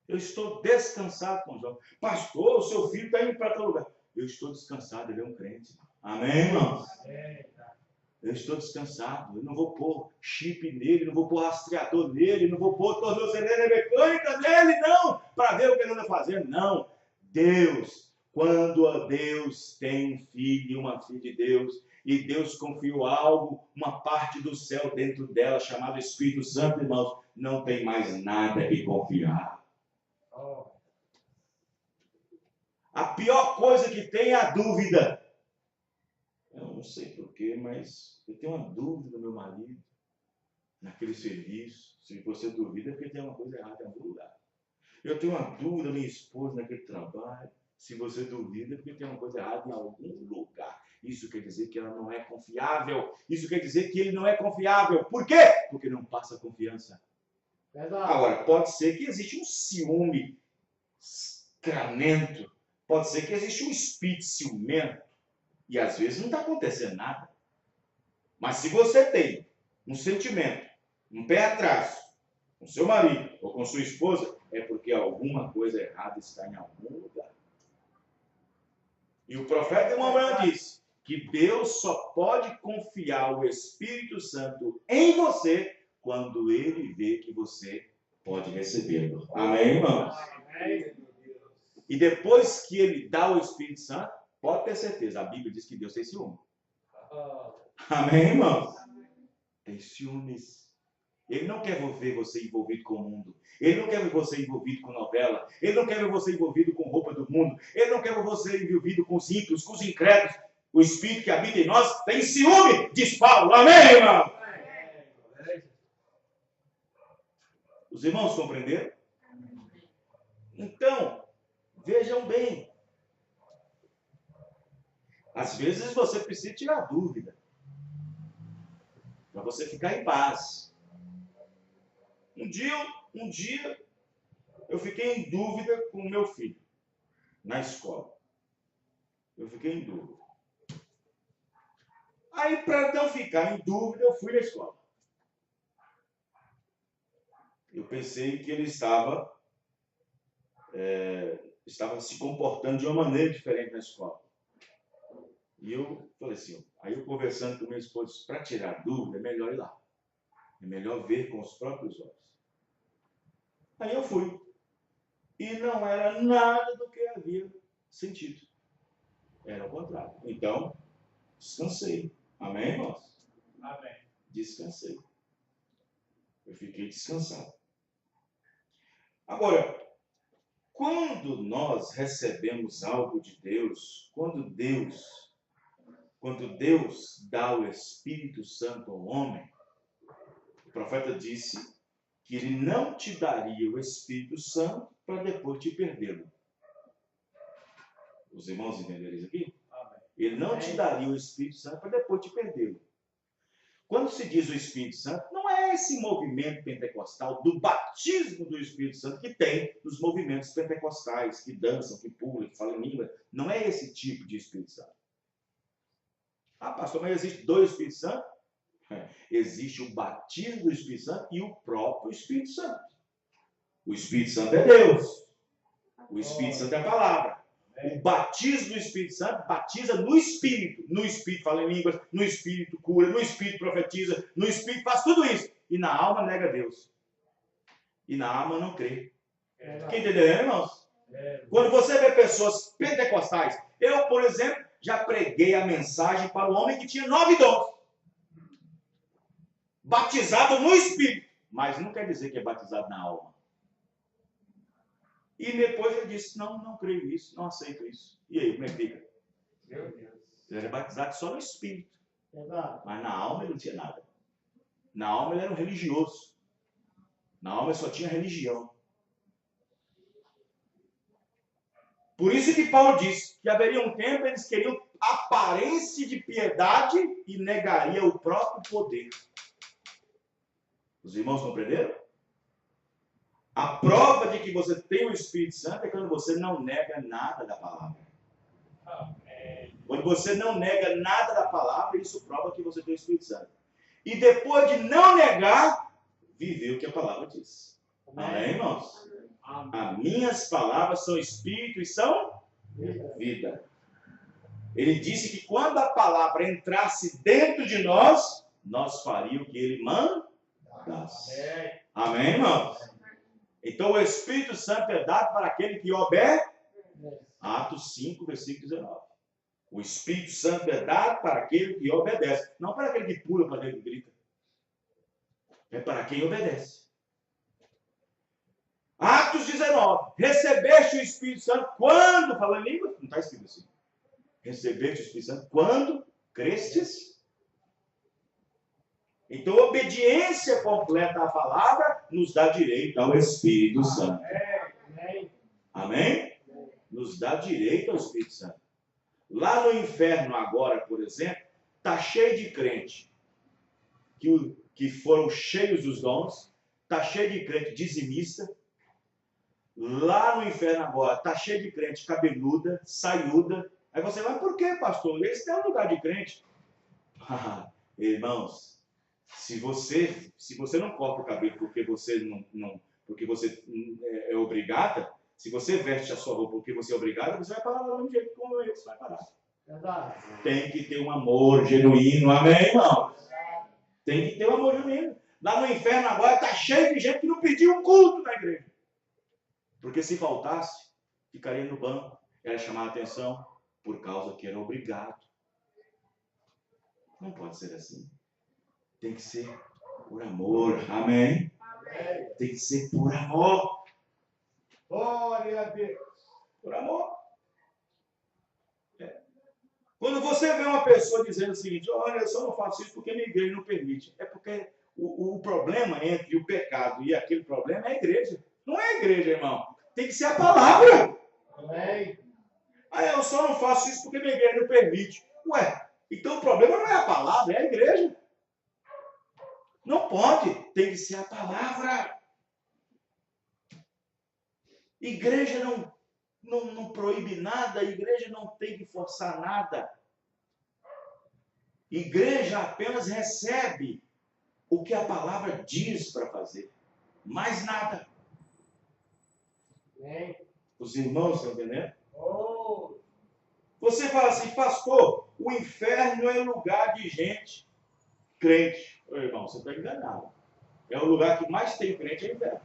Eu estou descansado com o Jó. Pastor, o seu filho está indo para outro lugar. Eu estou descansado, ele é um crente. Amém, irmãos? Eu estou descansado, eu não vou pôr chip nele, não vou pôr rastreador nele, não vou pôr tornozeleira mecânica nele, não, para ver o que ele anda fazendo, não. Deus, quando Deus tem um filho e uma filha de Deus, e Deus confiou algo, uma parte do céu dentro dela, chamado Espírito Santo, irmãos, não tem mais nada que confiar. A pior coisa que tem é a dúvida. Eu não sei porquê, mas eu tenho uma dúvida do meu marido, naquele serviço. Se você duvida, é porque tem uma coisa errada em algum lugar. Eu tenho uma dúvida, minha esposa, naquele trabalho. Se você duvida, é porque tem uma coisa errada em algum lugar. Isso quer dizer que ela não é confiável. Isso quer dizer que ele não é confiável. Por quê? Porque não passa confiança. Verdade. Agora, pode ser que existe um ciúme escramento. Pode ser que existe um espírito ciumento. E às vezes não está acontecendo nada. Mas se você tem um sentimento, um pé atrás, com seu marido ou com sua esposa, é porque alguma coisa errada está em algum lugar. E o profeta Emanuel disse que Deus só pode confiar o Espírito Santo em você quando ele vê que você pode recebê-lo. Amém, irmãos? Amém. E depois que ele dá o Espírito Santo, pode ter certeza, a Bíblia diz que Deus tem ciúme. Amém, irmãos? Tem ciúmes. Ele não quer ver você envolvido com o mundo. Ele não quer ver você envolvido com novela. Ele não quer ver você envolvido com roupa do mundo. Ele não quer ver você envolvido com os ímpios, com os incrédulos. O Espírito que habita em nós tem ciúme, diz Paulo. Amém, irmão? Os irmãos compreenderam? Então, vejam bem. Às vezes você precisa tirar dúvida. Para você ficar em paz. Um dia eu fiquei em dúvida com o meu filho na escola. Eu fiquei em dúvida. Aí, para não ficar em dúvida, eu fui na escola. Eu pensei que ele estava se comportando de uma maneira diferente na escola. E eu falei assim, aí eu conversando com minha esposa, para tirar dúvida, é melhor ir lá. É melhor ver com os próprios olhos. Aí eu fui. E não era nada do que havia sentido. Era o contrário. Então, descansei. Amém, irmãos? Amém. Descansei. Eu fiquei descansado. Agora, quando nós recebemos algo de Deus, quando Deus dá o Espírito Santo ao homem, o profeta disse que ele não te daria o Espírito Santo para depois te perdê-lo. Os irmãos entenderam isso aqui? Amém. Ele não te daria o Espírito Santo para depois te perdê-lo. Quando se diz o Espírito Santo, não é esse movimento pentecostal do batismo do Espírito Santo que tem nos movimentos pentecostais, que dançam, que pulam, que falam em língua. Não é esse tipo de Espírito Santo. Ah, pastor, mas existe dois Espíritos Santos? Existe o batismo do Espírito Santo e o próprio Espírito Santo. O Espírito Santo é Deus. O Espírito Santo é a palavra. O batismo do Espírito Santo batiza no Espírito. No Espírito fala em línguas, no Espírito cura, no Espírito profetiza, no Espírito faz tudo isso. E na alma nega Deus. E na alma não crê. Quem entendeu, irmãos? Quando você vê pessoas pentecostais, eu, por exemplo, já preguei a mensagem para o homem que tinha 9 dons. Batizado no Espírito. Mas não quer dizer que é batizado na alma. E depois ele disse, não creio nisso, não aceito isso. E aí, como é que fica? Meu Deus. Ele era batizado só no Espírito. Verdade. Mas na alma ele não tinha nada. Na alma ele era um religioso. Na alma ele só tinha religião. Por isso que Paulo disse que haveria um tempo eles queriam aparência de piedade e negaria o próprio poder. Os irmãos compreenderam? A prova de que você tem o Espírito Santo é quando você não nega nada da palavra. Quando você não nega nada da palavra, isso prova que você tem o Espírito Santo. E depois de não negar, viver o que a palavra diz. Amém, irmãos? As minhas palavras são Espírito e são vida. Ele disse que quando a palavra entrasse dentro de nós, nós faríamos o que ele mandasse. Amém, irmãos? Então o Espírito Santo é dado para aquele que obedece. Atos 5, versículo 19. O Espírito Santo é dado para aquele que obedece. Não para aquele que pula, para aquele que grita. É para quem obedece. Atos 19. Recebeste o Espírito Santo quando? Falando em língua? Não está escrito assim. Recebeste o Espírito Santo quando crestes. Então, obediência completa à palavra nos dá direito ao Espírito Santo. Amém? Nos dá direito ao Espírito Santo. Lá no inferno agora, por exemplo, está cheio de crente que foram cheios dos dons, está cheio de crente dizimista. Lá no inferno agora está cheio de crente cabeluda, saiuda. Aí você vai, por quê, pastor? Esse não é um lugar de crente. Irmãos, se você não corta o cabelo porque você porque você é obrigada, se você veste a sua roupa porque você é obrigada, você vai parar do mesmo jeito como ele, você vai parar. Verdade. Tem que ter um amor genuíno, amém, irmão? Tem que ter um amor genuíno. Lá no inferno agora está cheio de gente que não pediu um culto na igreja. Porque se faltasse, ficaria no banco, era chamar a atenção por causa que era obrigado. Não pode ser assim. Tem que ser por amor, amém? Amém. Tem que ser por amor. Glória a Deus. Por amor. Quando você vê uma pessoa dizendo o seguinte, olha, eu só não faço isso porque minha igreja não permite. É porque o problema entre o pecado e aquele problema é a igreja. Não é a igreja, irmão. Tem que ser a palavra. Amém. Ah, eu só não faço isso porque minha igreja não permite. Ué, então o problema não é a palavra, é a igreja. Não pode, tem que ser a palavra. Igreja não proíbe nada, a igreja não tem que forçar nada. Igreja apenas recebe o que a palavra diz para fazer. Mais nada. Amém. Os irmãos estão entendendo? Oh. Você fala assim, pastor, o inferno é lugar de gente crente. Ô, irmão, você está enganado. É o lugar que mais tem crente, é o inferno.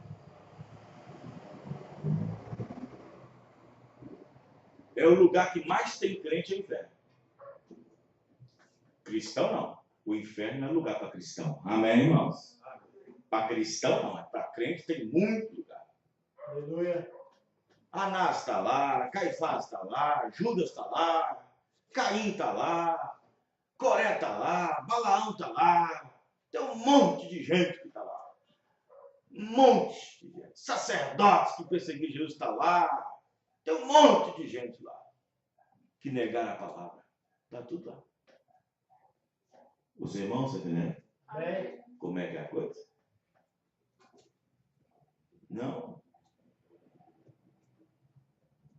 É o lugar que mais tem crente, é o inferno. Cristão não. O inferno não é lugar para cristão. Amém, irmãos? Para cristão não, para crente tem muito lugar. Aleluia. Anás está lá, Caifás está lá, Judas está lá, Caim está lá, Coré está lá, Balaão está lá. Tem um monte de gente que está lá. Um monte de gente. Sacerdotes que perseguiram Jesus está lá. Tem um monte de gente lá que negaram a palavra. Está tudo lá. Os irmãos, você entendeu? Amém. Como é que é a coisa? Não.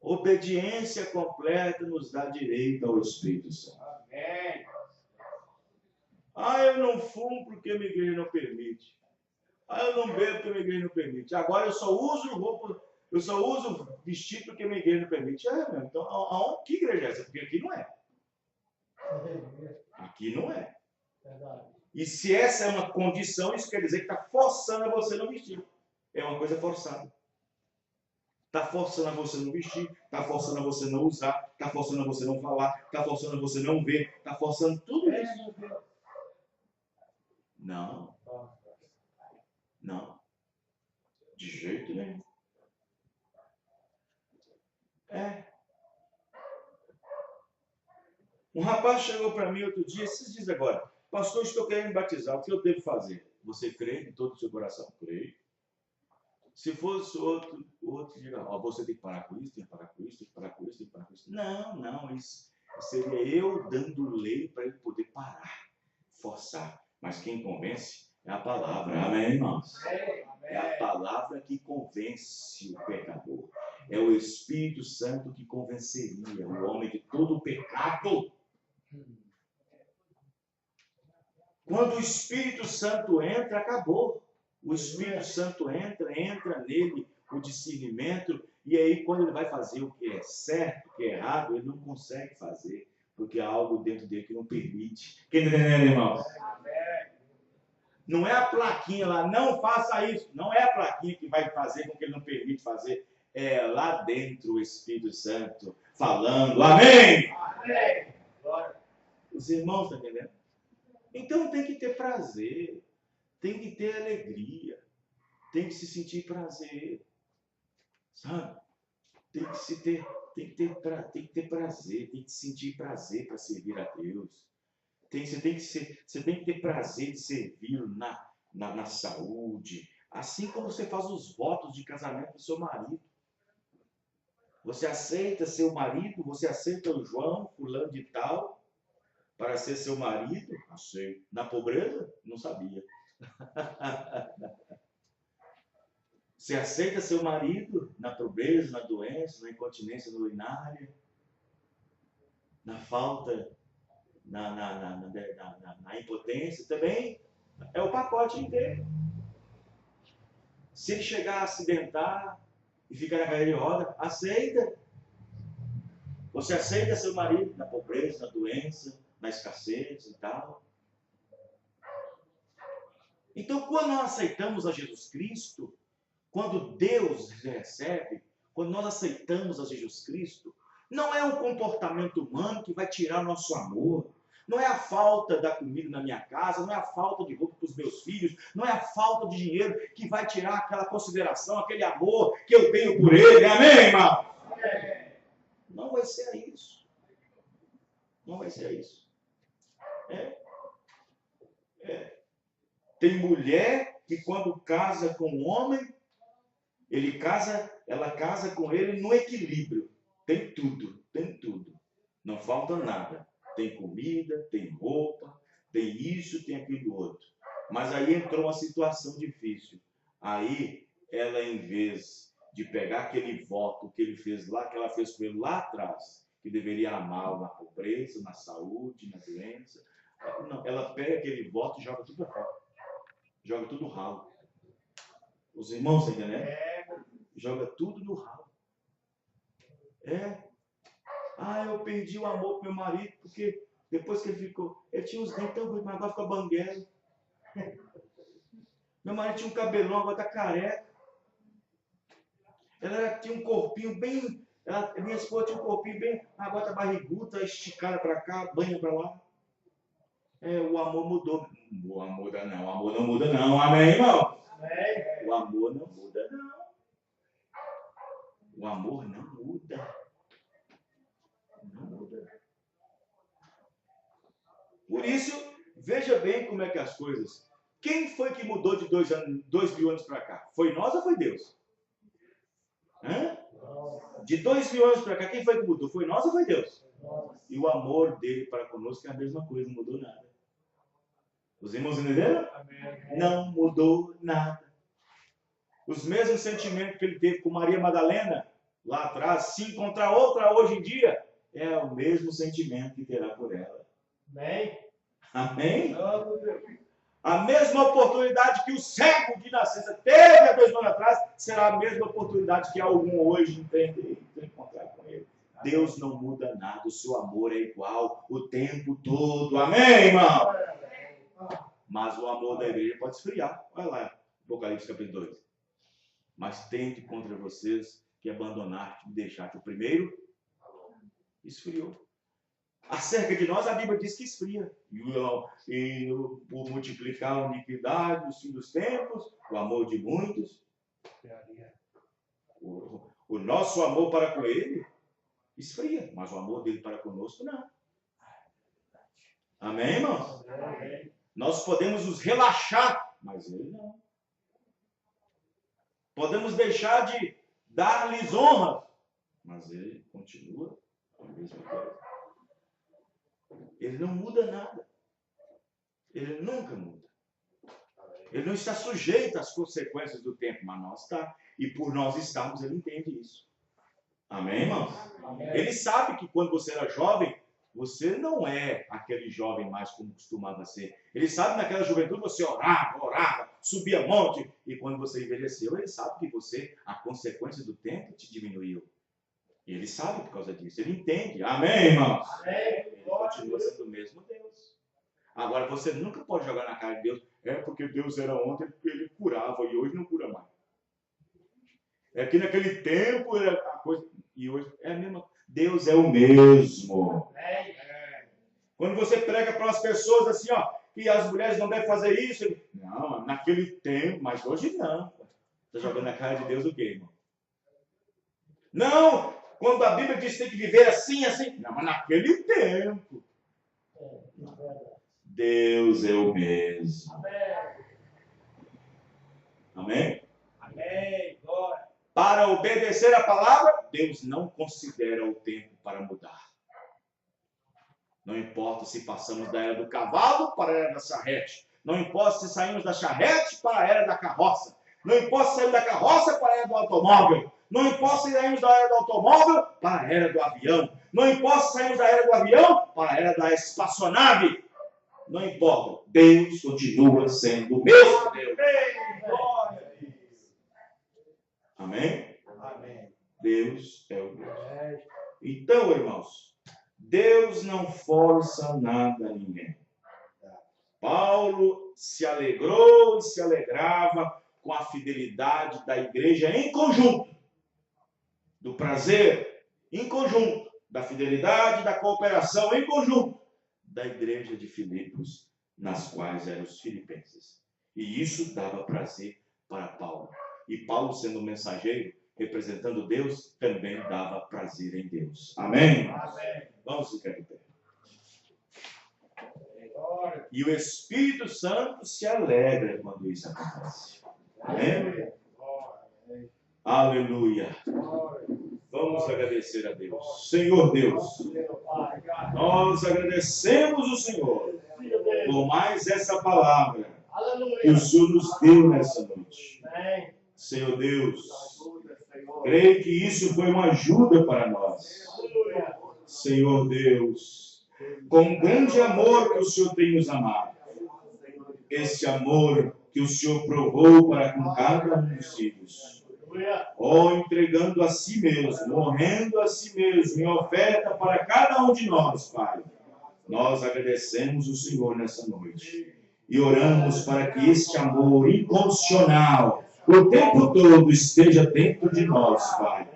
Obediência completa nos dá direito ao Espírito Santo. Amém. Ah, eu não fumo porque minha igreja não permite. Ah, eu não bebo porque minha igreja não permite. Agora eu só uso roupa, eu só uso vestido porque minha igreja não permite. Meu, então, que igreja é essa? Porque aqui não é. Aqui não é. Verdade. E se essa é uma condição, isso quer dizer que está forçando a você não vestir. É uma coisa forçada. Está forçando a você não vestir, está forçando a você não usar, está forçando a você não falar, está forçando a você não ver, está forçando tudo isso. Não. Não. De jeito nenhum. É. Um rapaz chegou para mim outro dia, esses dias agora, pastor, estou querendo batizar, o que eu devo fazer? Você crê em todo o seu coração? Creio. Se fosse outro diga, você tem que parar com isso, tem que parar com isso, tem que parar com isso, tem que parar com isso. Não, isso seria eu dando lei para ele poder parar, forçar. Mas quem convence é a palavra, amém, irmãos? É a palavra que convence o pecador. É o Espírito Santo que convenceria o homem de todo o pecado. Quando o Espírito Santo entra, acabou. O Espírito Santo entra nele o discernimento, e aí quando ele vai fazer o que é certo, o que é errado, ele não consegue fazer, porque há algo dentro dele que não permite. Quem está entendendo, irmãos? Não é a plaquinha lá, não faça isso. Não é a plaquinha que vai fazer com que ele não permite fazer. É lá dentro o Espírito Santo falando. Amém? Amém. Os irmãos estão entendendo? Então tem que ter prazer. Tem que ter alegria, tem que se sentir prazer, sabe? Tem que ter prazer, tem que sentir prazer para servir a Deus. Você tem que ter prazer de servi-lo na saúde, assim como você faz os votos de casamento do seu marido. Você aceita seu marido? Você aceita o João, fulano de tal, para ser seu marido? Aceito. Na pobreza? Não sabia. Você aceita seu marido na pobreza, na doença, na incontinência urinária, na falta, na impotência? Também é o pacote inteiro. Se ele chegar a acidentar e ficar na cadeira de roda, aceita. Você aceita seu marido na pobreza, na doença, na escassez e tal. Então, quando nós aceitamos a Jesus Cristo, quando Deus recebe, quando nós aceitamos a Jesus Cristo, não é um comportamento humano que vai tirar nosso amor. Não é a falta da comida na minha casa, não é a falta de roupa para os meus filhos, não é a falta de dinheiro que vai tirar aquela consideração, aquele amor que eu tenho por ele. Amém, irmão? Amém. Não vai ser isso. Não vai ser isso. Tem mulher que quando casa com um homem, ela casa com ele no equilíbrio. Tem tudo, tem tudo. Não falta nada. Tem comida, tem roupa, tem isso, tem aquilo outro. Mas aí entrou uma situação difícil. Aí ela, em vez de pegar aquele voto que ele fez lá, que ela fez com ele lá atrás, que deveria amá-lo na pobreza, na saúde, na doença, não, ela pega aquele voto e joga tudo para fora. Joga tudo no ralo. Os irmãos, você entendeu? Joga tudo no ralo. Eu perdi o amor pro meu marido, porque depois que ele tinha uns dentes tão ruins, mas agora fica banguelo. Meu marido tinha um cabelão, agora tá careca. Ela tinha um corpinho bem... minha esposa tinha um corpinho bem... Agora tá barriguda, tá esticada pra cá, banha pra lá. O amor mudou. O amor não muda não. Amém, irmão? Amém. O amor não muda não. O amor não muda. Não muda. Por isso, veja bem como é que as coisas... Quem foi que mudou de 2.000 anos para cá? Foi nós ou foi Deus? De 2.000 anos para cá, quem foi que mudou? Foi nós ou foi Deus? E o amor dele para conosco é a mesma coisa, não mudou nada. Os irmãos entenderam? Não mudou nada. Os mesmos sentimentos que ele teve com Maria Madalena, lá atrás, se encontrar outra hoje em dia, é o mesmo sentimento que terá por ela. Amém? A mesma oportunidade que o cego de nascença teve há 2 anos atrás, será a mesma oportunidade que algum hoje encontrar com ele. Deus não muda nada, o seu amor é igual o tempo todo. Amém, irmão? Mas o amor da igreja pode esfriar. Olha lá, Apocalipse capítulo 2. Mas tente contra vocês que abandonar-te e deixar-te. O primeiro esfriou. Acerca de nós, a Bíblia diz que esfria. E por multiplicar a iniquidade dos fins dos tempos, o amor de muitos, o nosso amor para com ele esfria, mas o amor dele para conosco não. Amém, irmãos? Amém. Nós podemos nos relaxar, mas ele não. Podemos deixar de dar-lhes honra, mas ele continua a mesma coisa. Ele não muda nada. Ele nunca muda. Ele não está sujeito às consequências do tempo, mas nós está. E por nós estarmos, ele entende isso. Amém, irmãos? Amém. Ele sabe que quando você era jovem, você não é aquele jovem mais como costumava ser. Ele sabe que naquela juventude você orava, subia monte. E quando você envelheceu, ele sabe que a consequência do tempo te diminuiu. E ele sabe por causa disso. Ele entende. Amém, irmãos? Amém. Ele continua sendo o mesmo Deus. Agora, você nunca pode jogar na cara de Deus. Porque Deus era ontem, porque ele curava e hoje não cura mais. Que naquele tempo era a coisa... E hoje é a mesma coisa. Deus é o mesmo. Quando você prega para as pessoas assim, que as mulheres não devem fazer isso. Não, naquele tempo, mas hoje não. Está jogando na cara de Deus o quê, irmão? Não, quando a Bíblia diz que tem que viver assim. Não, mas naquele tempo. Deus é o mesmo. Amém? Amém. Para obedecer a palavra, Deus não considera o tempo para mudar. Não importa se passamos da era do cavalo para a era da charrete. Não importa se saímos da charrete para a era da carroça. Não importa se saímos da carroça para a era do automóvel. Não importa se saímos da era do automóvel para a era do avião. Não importa se saímos da era do avião para a era da espaçonave. Não importa. Deus continua sendo o mesmo Deus. Amém? Amém. Deus é o Deus. Então, irmãos, Deus não força nada a ninguém. Paulo se alegrou e se alegrava com a fidelidade da igreja em conjunto, do prazer em conjunto, da fidelidade, da cooperação em conjunto, da igreja de Filipos, nas quais eram os filipenses. E isso dava prazer para Paulo. E Paulo, sendo mensageiro, representando Deus, também dava prazer em Deus. Amém? Amém. Vamos ficar de pé. E o Espírito Santo se alegra quando isso acontece. Amém? Aleluia. Vamos agradecer a Deus. Senhor Deus, nós agradecemos o Senhor por mais essa palavra que o Senhor nos deu nessa noite. Senhor Deus, creio que isso foi uma ajuda para nós. Senhor Deus, com o grande amor que o Senhor tem nos amado, esse amor que o Senhor provou para com cada um dos filhos, entregando a si mesmo, morrendo a si mesmo, em oferta para cada um de nós, Pai. Nós agradecemos o Senhor nessa noite e oramos para que este amor incondicional o tempo todo esteja dentro de nós, Pai.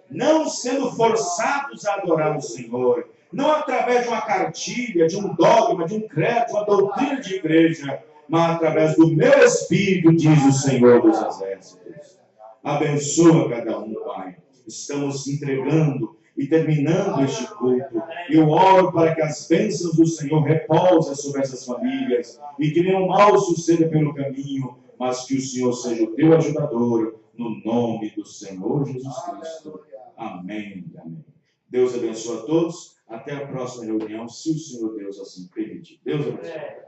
Não sendo forçados a adorar o Senhor, não através de uma cartilha, de um dogma, de um credo, de uma doutrina de igreja, mas através do meu Espírito, diz o Senhor dos Exércitos. Abençoa cada um, Pai. Estamos entregando e terminando este culto. Eu oro para que as bênçãos do Senhor repousem sobre essas famílias e que nenhum mal suceda pelo caminho, mas que o Senhor seja o teu ajudador, no nome do Senhor Jesus Cristo. Amém. Amém. Deus abençoe a todos. Até a próxima reunião, se o Senhor Deus assim permitir. Deus abençoe.